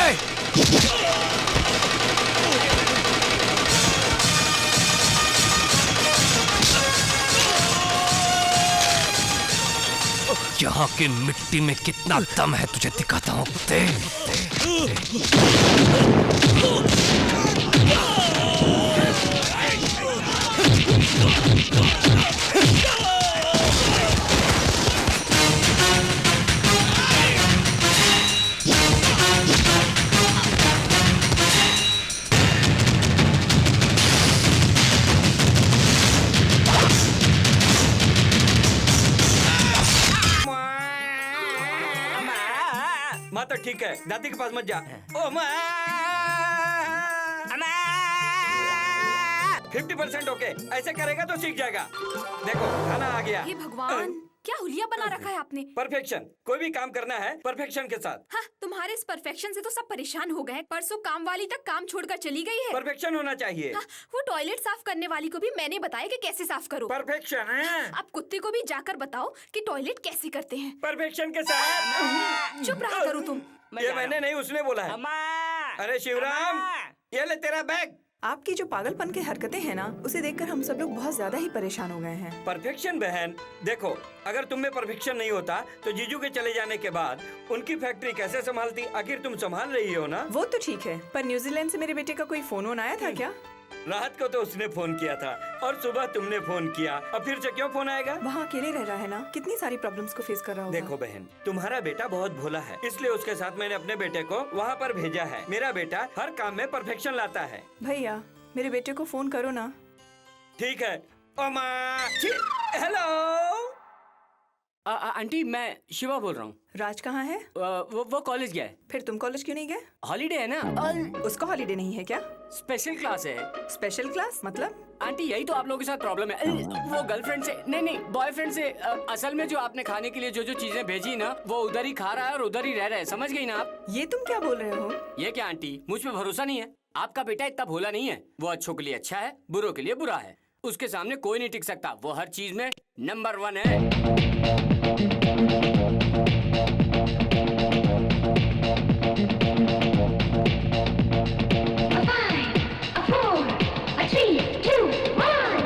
यहाँ की मिट्टी में कितना दम है तुझे दिखाता हूँ। माँ तो ठीक है, दादी के पास मत जा। ओ माँ 50% ओके, ऐसे करेगा तो सीख जाएगा। देखो खाना आ गया। हे भगवान, क्या हुलिया बना रखा है आपने। परफेक्शन, कोई भी काम करना है परफेक्शन के साथ। हाँ, तुम्हारे इस परफेक्शन से तो सब परेशान हो गए। परसों काम वाली तक काम छोड़कर चली गई है। परफेक्शन होना चाहिए। हाँ, वो टॉयलेट साफ करने वाली को भी मैंने बताया कि कैसे साफ करो। परफेक्शन है। अब कुत्ते को भी जाकर बताओ कि टॉयलेट कैसे करते हैं। परफेक्शन के साथ। चुप रहा करो तुम। ये मैंने नहीं, उसने बोला है। अरे शिवराम, ये ले तेरा बैग। आपकी जो पागलपन की हरकतें हैं ना, उसे देखकर हम सब लोग बहुत ज्यादा ही परेशान हो गए हैं। परफेक्शन बहन, देखो अगर तुम में परफेक्शन नहीं होता तो जीजू के चले जाने के बाद उनकी फैक्ट्री कैसे संभालती? आखिर तुम संभाल रही हो ना। वो तो ठीक है, पर न्यूजीलैंड से मेरे बेटे का कोई फोन आया था क्या? रात को तो उसने फोन किया था और सुबह तुमने फोन किया, अब फिर से क्यों फोन आएगा? वहाँ अकेले रह रहा है ना, कितनी सारी प्रॉब्लम्स को फेस कर रहा होगा। देखो बहन, तुम्हारा बेटा बहुत भोला है, इसलिए उसके साथ मैंने अपने बेटे को वहाँ पर भेजा है। मेरा बेटा हर काम में परफेक्शन लाता है। भैया मेरे बेटे को फोन करो ना। ठीक है। हेलो आंटी, मैं शिवा बोल रहा हूँ। राज कहाँ है? वो कॉलेज गया है। फिर तुम कॉलेज क्यों नहीं गए? हॉलीडे है ना। उसका हॉलीडे नहीं है क्या? स्पेशल क्लास है। स्पेशल क्लास मतलब? आंटी यही तो आप लोगों के साथ प्रॉब्लम है। वो गर्लफ्रेंड से नहीं बॉयफ्रेंड से असल में जो आपने खाने के लिए जो चीजें भेजी ना, वो उधर ही खा रहा है और उधर ही रह रहा है। समझ गई ना आप? ये तुम क्या बोल रहे हो? ये क्या आंटी, मुझ पे भरोसा नहीं है? आपका बेटा इतना भोला नहीं है। वो अच्छों के लिए अच्छा है, बुरों के लिए बुरा है। उसके सामने कोई नहीं टिक सकता। वो हर चीज में नंबर 1 है।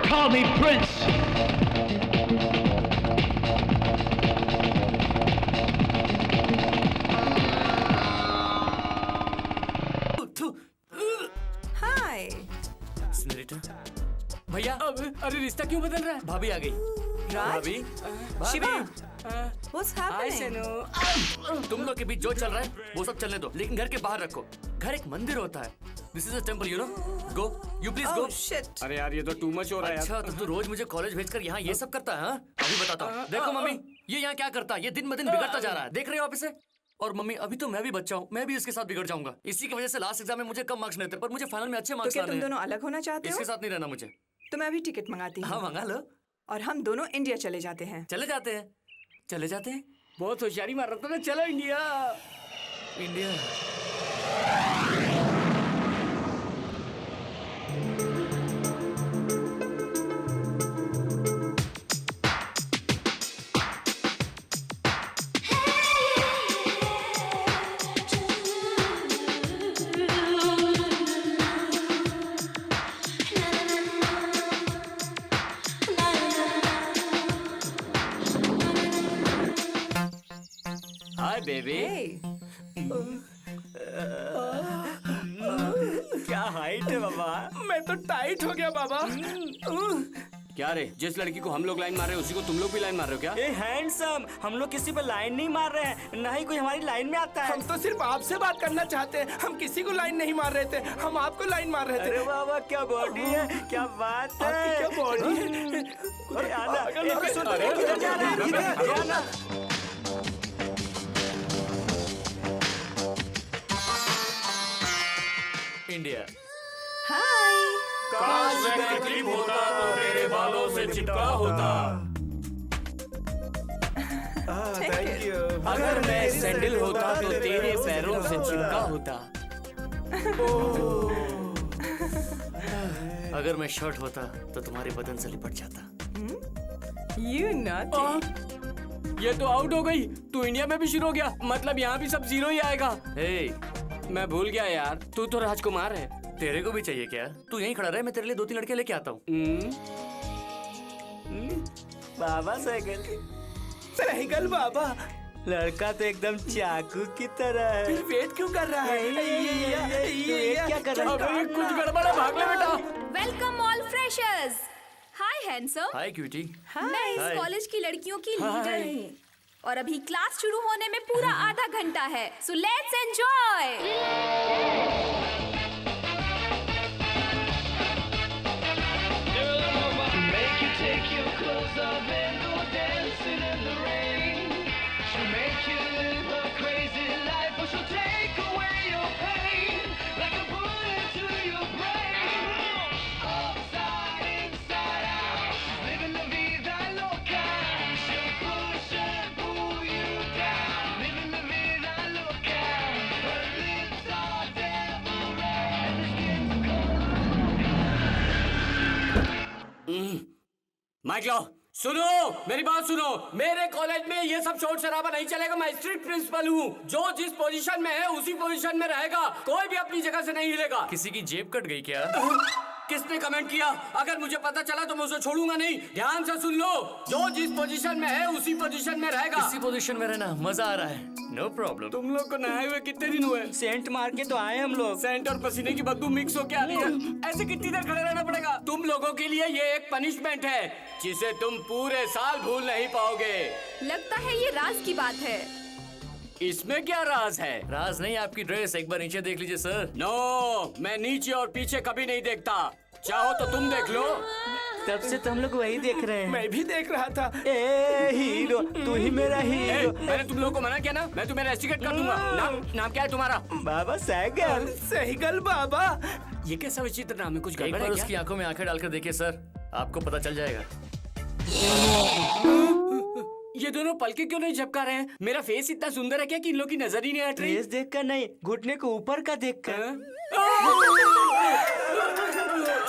Call me Prince. हाय भैया, अरे रिश्ता क्यों बदल रहा है? भाभी आ गई। राज, शिवा, What's हाय happening? सेनु। तुम लोग के बीच जो चल रहा है वो सब चलने दो, लेकिन घर के बाहर रखो। घर एक मंदिर होता है, this is a temple, you know. Go, you please go. Shit. अरे यार ये तो टू मच हो रहा है। अच्छा, तो तू रोज मुझे कॉलेज भेजकर यहाँ ये सब करता है? हाँ? अभी बताता हूँ। देखो मम्मी, ये यहाँ क्या करता है, ये दिन ब दिन बिगड़ता जा रहा है, देख रहे हो आप इसे? और मम्मी, अभी तो मैं भी बच्चा हूँ, मैं भी इसके साथ बिगड़ जाऊंगा। इसी की वजह से लास्ट एग्जाम में मुझे कम मार्क्स नहीं थे, पर मुझे फाइनल में अच्छे तो मार्क्स क्या लाने तुम हैं। दोनों अलग होना चाहते हो? इसके साथ नहीं रहना मुझे। तो मैं अभी टिकट मंगाती हूँ। हाँ, मंगा लो। और हम दोनों इंडिया चले जाते हैं। चले जाते हैं, चले जाते हैं। बहुत होशियारी मार रहा था ना। चलो इंडिया। इंडिया। Hi baby. क्या हाइट है बाबा। मैं तो टाइट हो गया बाबा। क्या रे, जिस लड़की को हम लोग लाइन मार रहे हैं उसी को तुम लोग भी लाइन मार रहे हो क्या? ए हैंडसम, हम लोग किसी पर लाइन नहीं मार रहे हैं, ना ही कोई हमारी लाइन में आता है। हम तो सिर्फ आपसे बात करना चाहते हैं, हम किसी को लाइन नहीं मार रहे थे, हम आपको लाइन मार रहे थे। अरे बाबा क्या बॉडी है, क्या बात है। आपकी क्या बॉडी है। अरे आना, अरे सुन, अरे किधर जा रहा है, इधर जाना। इंडिया। हाय। काश मैं क्लिप होता तो तेरे बालों से चिपका होता। Thank you. अगर मैं सैंडल होता तो तेरे पैरों से चिपका होता। अगर मैं शर्ट होता तो तुम्हारे बदन से लिपट जाता। You naughty। ये तो आउट हो गई। तू इंडिया में भी शुरू हो गया, मतलब यहाँ भी सब जीरो ही आएगा। मैं भूल गया यार, तू तो राजकुमार है। तेरे को भी चाहिए क्या? तू यहीं खड़ा रहे, मैं तेरे लिए 2-3 लड़के लेके आता हूँ। बाबा साइकिल। साइकिल बाबा। लड़का तो एकदम चाकू की तरह है। फिर वेट क्यों कर रहा है? ये क्या कर रहा है? कुछ गड़बड़ है, भाग ले बेटा। Welcome all freshers. Hi handsome. Hi cutie. मैं इस हाय। कॉलेज की लड़कियों की लीडर हाय। हूँ और अभी क्लास शुरू होने में पूरा आधा घंटा है, so let's enjoy. Make you take your clothes off and go dancing in the rain. She'll make you live a crazy life, or she'll take away your pain like a bullet to your brain. Upside, inside out, living la vida loca. She'll push and pull you down, living la vida loca. Her lips are devil red and her skin's a color. Mic लो, सुनो मेरी बात सुनो। मेरे college में ये सब शोर शराबा नहीं चलेगा। मैं स्ट्रिक्ट प्रिंसिपल हूँ। जो जिस पोजीशन में है उसी पोजीशन में रहेगा, कोई भी अपनी जगह से नहीं हिलेगा। किसी की जेब कट गई क्या? किसने कमेंट किया? अगर मुझे पता चला तो मैं उसे छोड़ूंगा नहीं। ध्यान से सुन लो, जो जिस पोजीशन में है उसी पोजीशन में रहेगा। इसी पोजीशन में रहना मजा आ रहा है। No problem. तुम लोग को नहाए हुए कितने दिन हुए? सेंट मार के तो आए हम लोग। सेंट और पसीने की बदबू मिक्स होके आ रही है। ऐसे कितनी देर खड़े रहना पड़ेगा? तुम लोगों के लिए ये एक पनिशमेंट है जिसे तुम पूरे साल भूल नहीं पाओगे। लगता है ये राज की बात है। इसमें क्या राज है? राज नहीं, आपकी ड्रेस एक बार नीचे देख लीजिए सर। नो, मैं नीचे और पीछे कभी नहीं देखता। चाहो तो तुम देख लो। तब से तो हम लोग वही देख रहे हैं। मैं भी देख रहा था। ए हीरो, तू ही मेरा हीरो। मैंने तुम लोगों को मना किया ना, मैं तुम्हें रेस्टिकेट कर दूंगा। नाम क्या है तुम्हारा? बाबा साइकिल। साइकिल बाबा। ये कैसा विचित्र नाम है? कुछ एक गड़बड़ बार है उसकी क्या? आंखों में आंखें डालकर देखिए सर, आपको पता चल जाएगा। ये दोनों पलके क्यों नहीं झपका रहे हैं? मेरा फेस इतना सुंदर है क्या कि इन लोग की नजर ही नहीं हट रही? फेस देखकर नहीं, घुटने को ऊपर का देखकर।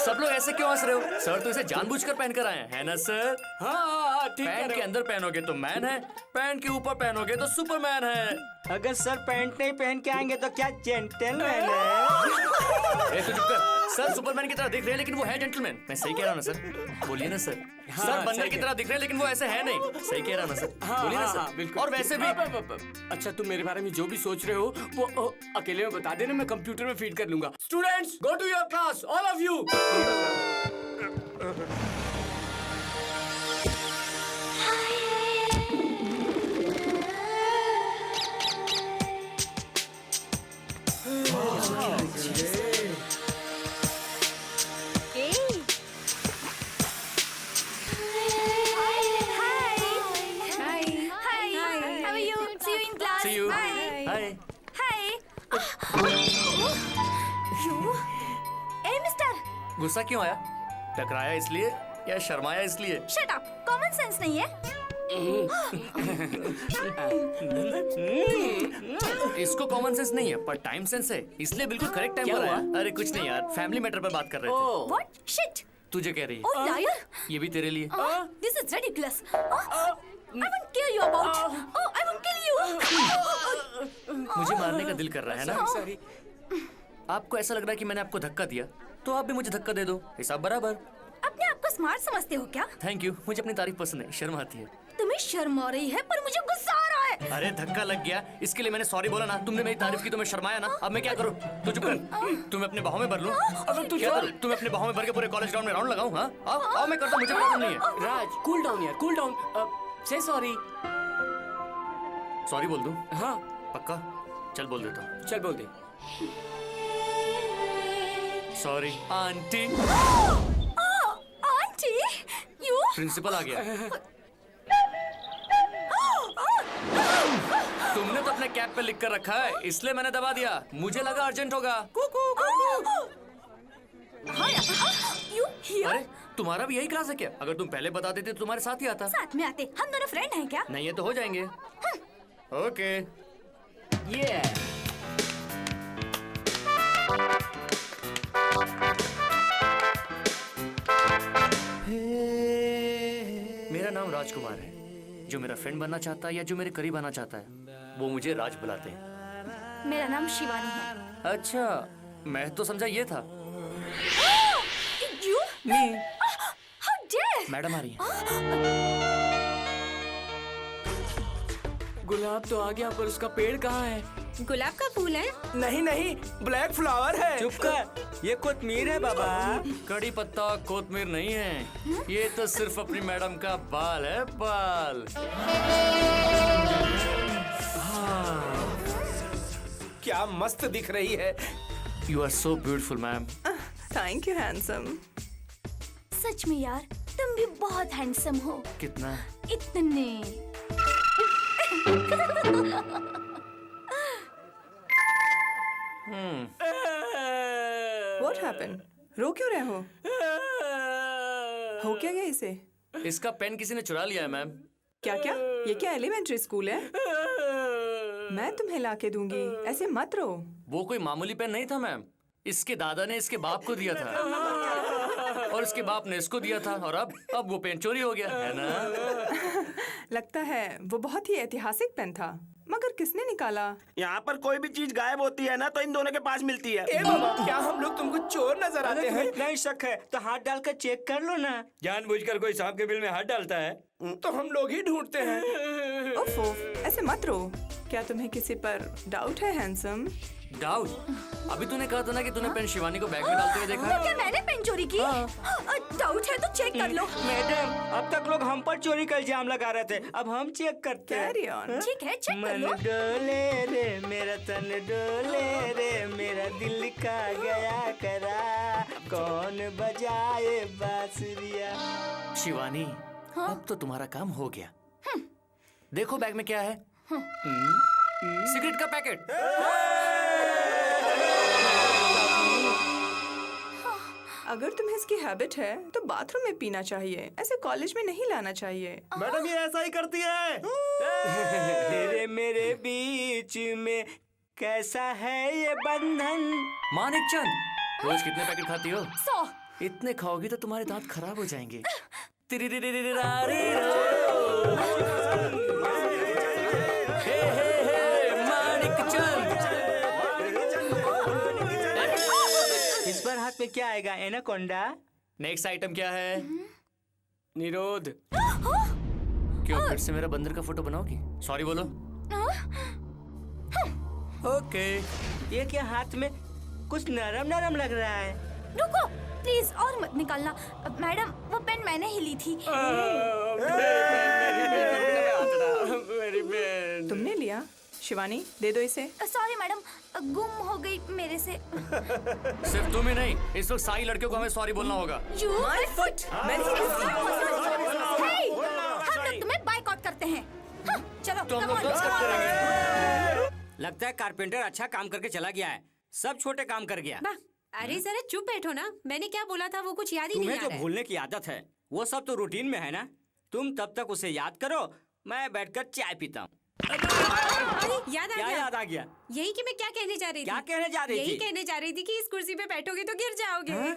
सब लोग ऐसे क्यों हंस रहे हो? सर तो इसे जानबूझकर पहन कर आए हैं, है ना सर? हाँ, ठीक है। पैंट के अंदर पहनोगे तो मैन है, पैंट के ऊपर पहनोगे तो सुपरमैन है। अगर सर पैंट नहीं पहन के आएंगे तो क्या जेंटलमैन है? तो चुप कर। सर सुपरमैन की तरह दिख रहे हैं लेकिन वो है जेंटलमैन। मैं सही कह रहा हूँ ना सर? बोलिए ना सर। हाँ, सर बंदर सही की है। तरह दिख रहे हैं लेकिन वो ऐसे है नहीं। सही कह रहा हूँ ना सर? बोलिए ना सर। बिल्कुल। और वैसे भी अच्छा, तुम मेरे बारे में जो भी सोच रहे हो वो अकेले में बता देना, मैं कंप्यूटर में फीड कर लूंगा। Students, go to your class, all of you. गुस्सा क्यों आया? टकराया इसलिए या शर्माया इसलिए? शट अप, कॉमन सेंस नहीं है? इसको कॉमन सेंस नहीं है पर टाइम सेंस है, इसलिए बिल्कुल करेक्ट टाइम क्या पर आया। हुआ? अरे कुछ नहीं यार, फैमिली मैटर पर बात कर रहे थे। What shit? तुझे कह रही Oh, liar! है। ये भी तेरे लिए। This is ridiculous. I won't kill you about. Oh, I won't kill you. मुझे मारने का दिल कर रहा है ना? आपको ऐसा लग रहा है कि मैंने आपको धक्का दिया, तो आप भी मुझे धक्का दे दो, हिसाब बराबर। अपने आप को स्मार्ट समझते हो क्या? थैंक यू, मुझे अपनी तारीफ पसंद है, शर्म आती है। तुम्हें शर्म आ रही है पर मुझे गुस्सा आ रहा है। अरे धक्का लग गया, इसके लिए मैंने सॉरी बोला ना। तुमने मेरी तारीफ की तो मैं शर्माया ना। अब मैं क्या करूं? तू चुप कर। तुम्हें अपने बाहों में भर लूं? अबे तू क्या छोड़। करूं? तुम्हें अपने बाहों में भर के पूरे कॉलेज ग्राउंड में राउंड लगाऊं? हाँ आओ मैं करता हूं, मुझे प्रॉब्लम नहीं है। राज कूल डाउन यार, कूल डाउन। से सॉरी। सॉरी बोल दूं? हाँ पक्का? चल बोल देता हूं। चल बोल दे। Sorry aunty. Aunty, you? Principal आ गया। तुमने तो अपने कैप पे लिख कर रखा है, इसलिए मैंने दबा दिया। मुझे लगा अर्जेंट होगा। अरे तुम्हारा भी यही क्लास है क्या? अगर तुम पहले बता देते तो तुम्हारे साथ ही आता। साथ में आते, हम दोनों फ्रेंड हैं क्या? नहीं ये तो हो जाएंगे। ओके ये मेरा नाम राजकुमार है। जो मेरा फ्रेंड बनना चाहता है या जो मेरे करीब आना चाहता है वो मुझे राज बुलाते हैं। मेरा नाम शिवानी है। अच्छा, मैं तो समझा ये था। You? Me. How dare? Madam आ रही है। गुलाब तो आ गया पर उसका पेड़ कहाँ है? गुलाब का फूल है? नहीं नहीं, ब्लैक फ्लावर है। चुप कर, ये कोतमीर है बाबा। कड़ी पत्ता कोतमीर नहीं है, ये तो सिर्फ अपनी मैडम का बाल है, बाल। क्या मस्त दिख रही है। You are so beautiful ma'am. Thank you handsome. सच में यार, तुम भी बहुत हैंडसम हो। कितना? इतने। What happened? रो क्यों रहे हो? हो क्या गया इसे? इसका पेन किसी ने चुरा लिया है मैम। क्या क्या? ये क्या एलिमेंट्री स्कूल है? मैं तुम्हें लाके दूंगी, ऐसे मत रो। वो कोई मामूली पेन नहीं था मैम, इसके दादा ने इसके बाप को दिया था और इसके बाप ने इसको दिया था और अब वो पेन चोरी हो गया है ना। लगता है वो बहुत ही ऐतिहासिक पेन था, मगर किसने निकाला? यहाँ पर कोई भी चीज गायब होती है ना तो इन दोनों के पास मिलती है। ए बाबा, क्या हम लोग तुमको चोर नजर आते हैं? इतना ही शक है तो हाथ डालकर चेक कर लो ना। जानबूझकर कोई सांप के बिल में हाथ डालता है तो हम लोग ही ढूंढते हैं। उफ उफ, ऐसे मत रो। क्या तुम्हें किसी पर डाउट है हैंडसम? डाउट? अभी तूने कहा था ना कि तूने पेन शिवानी को बैग में डालते हुए देखा। तो क्या मैंने पेन चोरी की? डाउट है तो चेक कर लो। मैडम, अब तक लोग हम पर चोरी का इल्जाम लगा रहे थे, अब हम चेक करते हैं। Carry on. ठीक है, चेक कर लो। मन डोले रे मेरा तन डोले रे मेरा दिल का गया करा, कौन बजाए बांसुरिया। शिवानी, अब तो तुम्हारा काम हो गया। देखो बैग में क्या है। सिगरेट का पैकेट। अगर तुम्हें इसकी हैबिट है तो बाथरूम में पीना चाहिए, ऐसे कॉलेज में नहीं लाना चाहिए। मैडम ये ऐसा ही करती है। तेरे मेरे बीच में कैसा है ये बंधन। मानिक चंद, रोज कितने पैकेट खाती हो? 100। इतने खाओगी तो तुम्हारे दांत खराब हो जाएंगे। मानिक चंद। इस बार हाथ में क्या आएगा? एनाकोंडा। नेक्स्ट आइटम क्या है? निरोध। क्यों फिर से मेरा बंदर का फोटो बनाओगी? सॉरी बोलो। ओके। ये क्या हाथ में कुछ नरम नरम लग रहा है? रुको प्लीज, और मत निकालना। मैडम, वो पेन मैंने ही ली थी। मेरी बहन। तुमने लिया? शिवानी, दे दो इसे। सॉरी मैडम, गुम हो गई मेरे से। सिर्फ तुम ही नहीं, इस वक्त सारी लड़कियों को हमें सॉरी बोलना होगा। My foot! हम लोग तुम्हें बायकॉट करते हैं। चलो, तो हम लोग come on, बस come करते on. रहेंगे। लगता है कारपेंटर अच्छा काम करके चला गया है, सब छोटे काम कर गया। अरे जरा चुप बैठो ना, मैंने क्या बोला था वो कुछ याद ही नहीं तुम्हें आ जो रहा है। भूलने की आदत है वो सब तो रूटीन में है ना। तुम तब तक उसे याद करो, मैं बैठकर चाय पीता हूँ। अरे याद आ क्या गया। याद आ गया? यही कि मैं क्या कहने जा रही थी। क्या कहने जा रही यही थी? कहने जा रही थी कि इस कुर्सी पे बैठोगे तो गिर जाओगे। हाँ?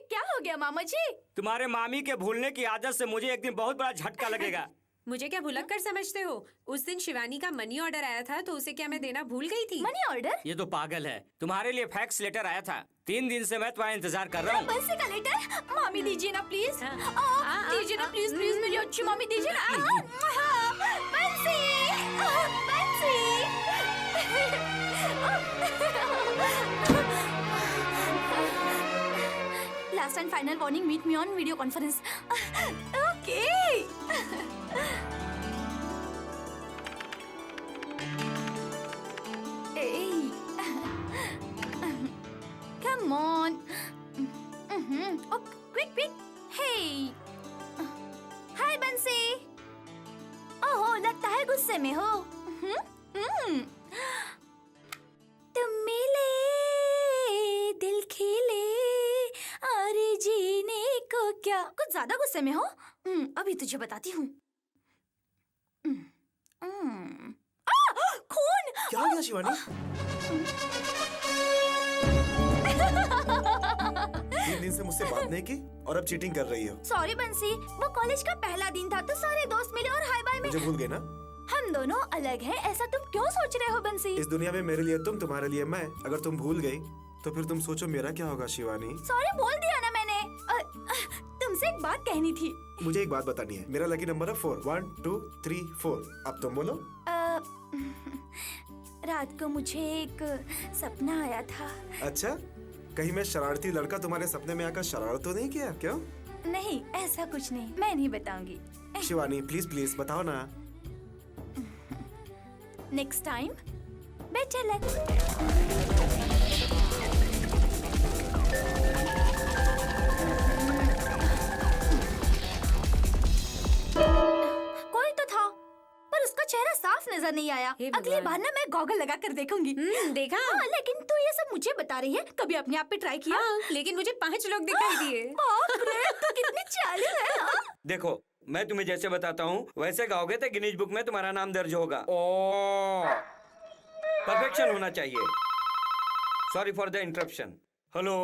क्या हो गया मामा जी? तुम्हारे मामी के भूलने की आदत से मुझे एक दिन बहुत बड़ा झटका लगेगा। मुझे क्या भुलक्कड़ समझते हो? उस दिन शिवानी का मनी ऑर्डर आया था तो उसे क्या मैं देना भूल गई थी? Money order? ये तो पागल है। तुम्हारे लिए फैक्स लेटर आया था। 3 दिन से मैं तुम्हारा इंतजार कर रहा हूँ। बंसी का लेटर? मामी दीजिए ना प्लीज। दीजिए ना प्लीज प्लीज, मेरी अच्छी मामी दीजिए ना। Bansi, Bansi. Last and final warning, meet me on video conference. Okay. Come on. Oh, quick, quick. Hey. Hi, बंसी। ओह, लगता है गुस्से में हो। तुम मिले, दिल खिले, और जीने को क्या। कुछ ज्यादा गुस्से में हो? अभी तुझे बताती हूँ। खून! क्या हो गया शिवानी? 3 दिन से मुझसे बात नहीं की और अब चीटिंग कर रही हो। सॉरी बंसी, वो कॉलेज का पहला दिन था तो सारे दोस्त मिले और हाय बाय में। मुझे भूल गए ना? हम दोनों अलग हैं, ऐसा तुम क्यों सोच रहे हो बंसी? इस दुनिया में मेरे लिए तुम, तुम्हारे लिए मैं। अगर तुम भूल गई तो फिर तुम सोचो मेरा क्या होगा शिवानी। सॉरी बोल दिया ना मैंने। तुमसे एक बात कहनी थी। मुझे एक बात बतानी है। मेरा लकी नंबर है 4। 1 2 3 4। अब तुम बोलो। रात को मुझे एक सपना आया था। अच्छा, कहीं मैं शरारती लड़का तुम्हारे सपने में आकर शरारत तो नहीं किया? क्यों? नहीं, ऐसा कुछ नहीं, मैं नहीं बताऊंगी। शिवानी प्लीज प्लीज बताओ ना। Next time better luck. कोई तो था पर उसका चेहरा साफ नजर नहीं आया। अगली बार ना मैं गॉगल लगा कर देखूंगी। देखा? हाँ, लेकिन तू ये सब मुझे बता रही है, कभी अपने आप पे ट्राई किया? लेकिन मुझे 5 लोग दिखाई दिए। बाप रे, तू कितनी चालू है। हाँ? देखो, मैं तुम्हें जैसे बताता हूँ वैसे गाओगे तो गिनीज बुक में तुम्हारा नाम दर्ज होगा। परफेक्शन होना चाहिए। Sorry for the interruption. Hello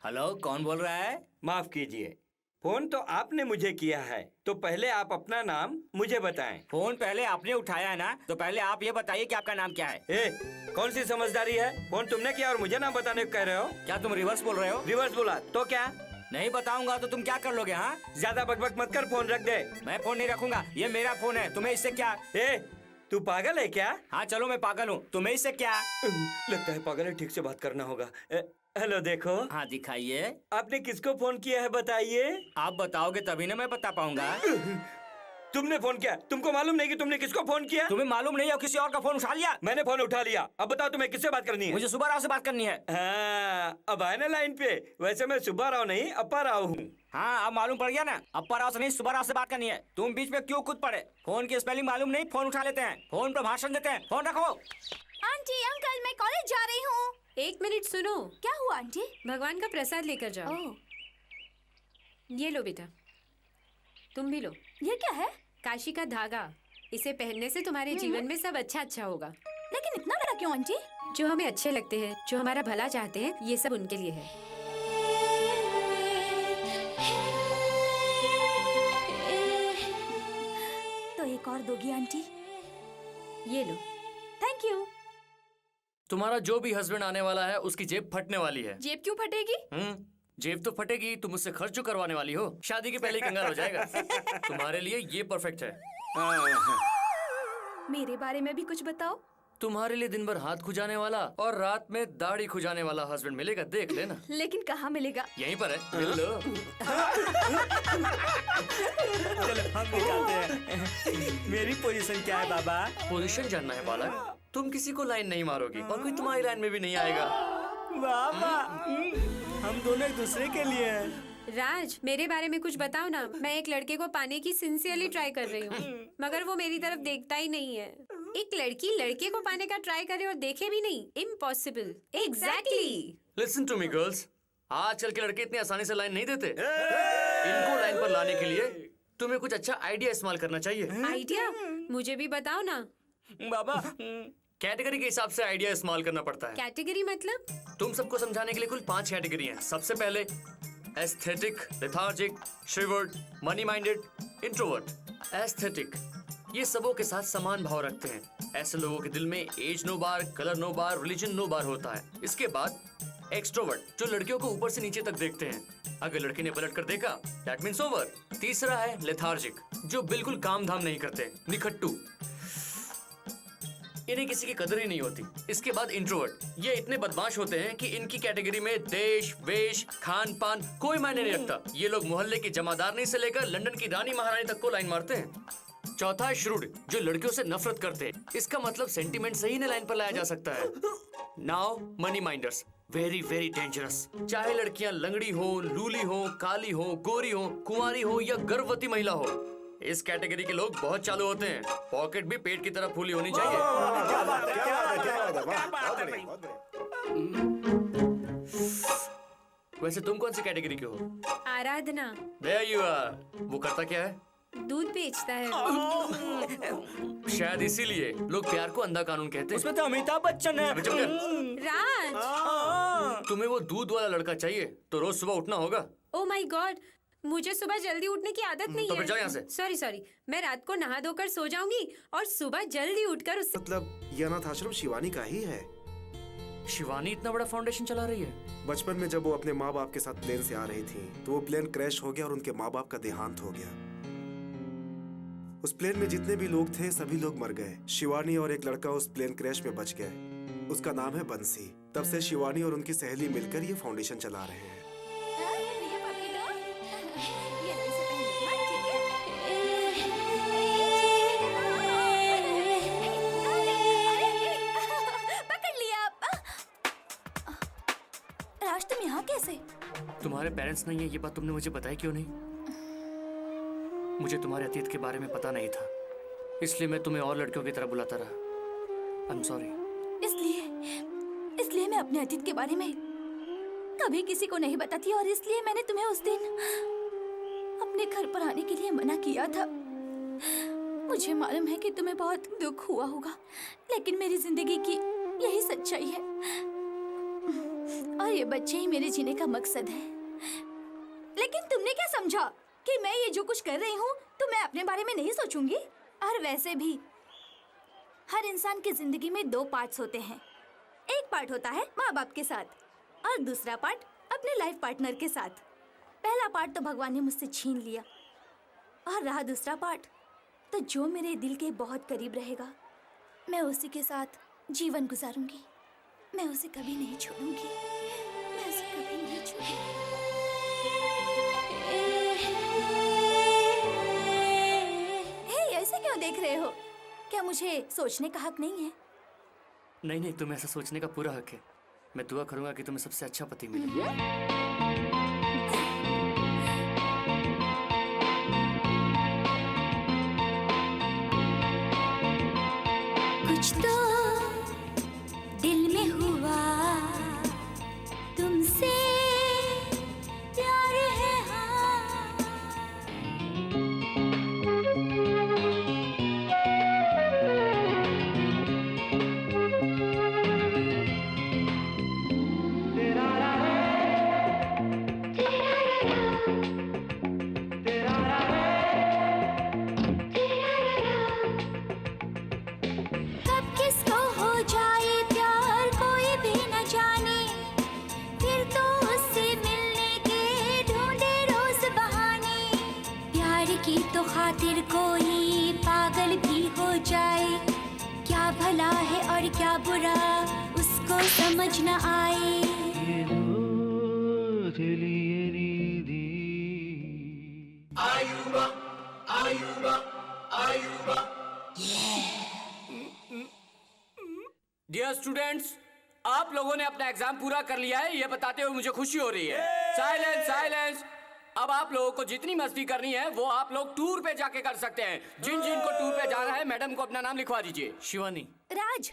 hello, कौन बोल रहा है? माफ कीजिए, फोन तो आपने मुझे किया है, तो पहले आप अपना नाम मुझे बताएं। फोन पहले आपने उठाया है ना, तो पहले आप ये बताइए कि आपका नाम क्या है। कौन सी समझदारी है? फोन तुमने किया और मुझे नाम बताने को कह रहे हो? क्या तुम रिवर्स बोल रहे हो? रिवर्स बोला तो क्या? नहीं बताऊंगा तो तुम क्या कर लोगे? हाँ, ज्यादा बकबक मत कर, फोन रख दे। मैं फोन नहीं रखूंगा, ये मेरा फोन है, तुम्हें इससे क्या? तू पागल है क्या? हाँ चलो, मैं पागल हूँ, तुम्हें इससे क्या? लगता है पागल है, ठीक से बात करना होगा। हेलो देखो। हाँ दिखाइए। आपने किसको फोन किया है बताइए? आप बताओगे तभी ना मैं बता पाऊंगा। तुमने फोन किया? तुमको मालूम नहीं कि तुमने किसको फोन किया? तुम्हें मालूम नहीं है किसी और का फोन उठा लिया? मैंने फोन उठा लिया। अब बताओ तुम्हें किससे बात करनी है? मुझे सुब्बा राव से बात करनी है। हाँ, अब आए ना लाइन पे। वैसे मैं सुब्बा राव नहीं अप्पा राव हूँ। हाँ, अब मालूम पड़ गया ना, अप्पा राव से नहीं सुब्बा राव से बात करनी है। तुम बीच में क्यों कूद पड़े? फोन की स्पेलिंग मालूम नहीं, फोन उठा लेते हैं, फोन पर भाषण देते हैं। फोन रखो। आंटी अंकल, मैं कॉलेज जा रही हूँ। 1 मिनट सुनो। क्या हुआ आंटी? भगवान का प्रसाद लेकर जाओ। ये लो बेटा, तुम भी लो। ये क्या है? काशी का धागा। इसे पहनने से तुम्हारे जीवन में सब अच्छा अच्छा होगा। लेकिन इतना बड़ा क्यों आंटी? जो हमें अच्छे लगते हैं, जो हमारा भला चाहते हैं, ये सब उनके लिए है। तो एक और दोगी आंटी? ये लो। Thank you. तुम्हारा जो भी हस्बैंड आने वाला है उसकी जेब फटने वाली है। जेब क्यों फटेगी? जेब तो फटेगी, तुम मुझसे खर्च जो करवाने वाली हो, शादी के पहले ही कंगाल हो जाएगा। तुम्हारे लिए ये परफेक्ट है। मेरे बारे में भी कुछ बताओ। तुम्हारे लिए दिन भर हाथ खुजाने वाला और रात में दाढ़ी खुजाने वाला हस्बैंड मिलेगा, देख लेना। लेकिन कहाँ मिलेगा? यहीं पर है, मिल लो। चलो हम निकालते हैं। मेरी पोजीशन क्या है बाबा? पोजीशन जानना है बालक? तुम किसी को लाइन नहीं मारोगी और कोई तुम्हारी लाइन में भी नहीं आएगा। बाबा, हम दोनों एक दूसरे के लिए हैं। राज, मेरे बारे में कुछ बताओ ना। मैं एक लड़के को पाने की सिंसियरली ट्राई कर रही हूँ, मगर वो मेरी तरफ देखता ही नहीं है। एक लड़की लड़के को पाने का ट्राई करे और देखे भी नहीं, impossible. Exactly. Listen to me girls, आजकल के लड़के इतनी आसानी से लाइन नहीं देते। इनको लाइन पर लाने के लिए तुम्हें कुछ अच्छा आइडिया इस्तेमाल करना चाहिए। आइडिया? मुझे भी बताओ ना। बाबा, कैटेगरी के हिसाब से आइडिया इस्तेमाल करना पड़ता है। कैटेगरी मतलब? तुम सबको समझाने के लिए कुल 5 कैटेगरी हैं। सबसे पहले aesthetic, lethargic, शिवर्ड, money minded, introvert. Aesthetic ये सबों के साथ समान भाव रखते हैं। ऐसे लोगों के दिल में एज नो बार, कलर नो बार, रिलीजन नो बार होता है। इसके बाद एक्सट्रोवर्ट, जो लड़कियों को ऊपर से नीचे तक देखते हैं। अगर लड़के ने पलट कर देखा, दैट मीन्स ओवर। तीसरा है लेथार्जिक, जो बिल्कुल काम धाम नहीं करते, निखट्टू, इन्हें किसी की कदर ही नहीं होती। इसके बाद इंट्रोवर्ट, ये इतने बदमाश होते हैं कि इनकी कैटेगरी में देश, वेश, खान पान कोई मायने नहीं रखता। ये लोग मोहल्ले की जमादारनी से लेकर लंदन की रानी महारानी तक को लाइन मारते हैं। चौथा है श्रूड, जो लड़कियों से नफरत करते हैं। इसका मतलब सेंटीमेंट से ही इन्हें लाइन पर लाया जा सकता है। Now money minders, very very dangerous. चाहे लड़कियां लंगड़ी हो, लूली हो, काली हो, गोरी हो, कुंवारी हो या गर्भवती महिला हो, इस कैटेगरी के लोग बहुत चालू होते हैं। पॉकेट भी पेट की तरह फूली होनी चाहिए। वैसे तुम कौन सी कैटेगरी के हो? आराधना। There you are। वो करता क्या है? दूध बेचता है। शायद इसीलिए लोग प्यार को अंधा कानून कहते हैं। उसमें तो अमिताभ बच्चन है। अबे चुप कर। राज, तुम्हें वो दूध वाला लड़का चाहिए तो रोज सुबह उठना होगा। ओ माय गॉड, मुझे सुबह जल्दी उठने की आदत नहीं तो है। फिर जाओ यहाँ से। सॉरी, मैं रात को नहा धोकर सो जाऊंगी और सुबह जल्दी उठकर उससे। मतलब ये अनाथ आश्रम शिवानी का ही है। शिवानी इतना बड़ा फाउंडेशन चला रही है? बचपन में जब वो अपने माँ बाप के साथ प्लेन से आ रही थी तो वो प्लेन क्रैश हो गया और उनके माँ बाप का देहांत हो गया। उस प्लेन में जितने भी लोग थे सभी लोग मर गए। शिवानी और एक लड़का उस प्लेन क्रैश में बच गए। उसका नाम है बंसी। तब से शिवानी और उनकी सहेली मिलकर ये फाउंडेशन चला रहे हैं। पकड़ लिया। राज, तुम यहाँ कैसे? तुम्हारे पेरेंट्स नहीं है, ये बात तुमने मुझे बताई क्यों नहीं? मुझे तुम्हारे अतीत के बारे में पता नहीं था, इसलिए मैं तुम्हें और लड़कियों की तरह बुलाता रहा। I am sorry. इसलिए मैं अपने अतीत के बारे में कभी किसी को नहीं बताती और इसलिए मैंने तुम्हें उस दिन अपने घर पर आने के लिए मना किया था। मुझे मालूम है कि तुम्हें बहुत दुख हुआ होगा, लेकिन मेरी जिंदगी की यही सच्चाई है और ये बच्चे ही मेरे जीने का मकसद है। लेकिन तुमने क्या समझा कि मैं ये जो कुछ कर रही हूँ तो मैं अपने बारे में नहीं सोचूंगी? और वैसे भी हर इंसान की जिंदगी में 2 पार्ट्स होते हैं। एक पार्ट होता है माँ बाप के साथ और दूसरा पार्ट अपने लाइफ पार्टनर के साथ। पहला पार्ट तो भगवान ने मुझसे छीन लिया और रहा दूसरा पार्ट तो जो मेरे दिल के बहुत करीब रहेगा मैं उसी के साथ जीवन गुजारूंगी। मैं उसे कभी नहीं छोड़ूंगी। मैं उसे कभी नहीं छोड़ूंगी। ऐसे क्यों देख रहे हो? क्या मुझे सोचने का हक नहीं है? नहीं, तुम्हें ऐसा सोचने का पूरा हक है। मैं दुआ करूंगा कि तुम्हें सबसे अच्छा पति मिले। कुछ तो दिल में हुआ तुमसे प्यार है। खातिर कोई पागल भी हो जाए, क्या भला है और क्या बुरा उसको समझ न आए। आयुबा, आयुबा, आयुबा। डियर स्टूडेंट्स, आप लोगों ने अपना एग्जाम पूरा कर लिया है, ये बताते हुए मुझे खुशी हो रही है। Silence, silence. अब आप लोगों को जितनी मस्ती करनी है वो आप लोग टूर पे जाके कर सकते हैं। जिन जिन को टूर पे जाना है मैडम को अपना नाम लिखवा दीजिए। शिवानी। राज।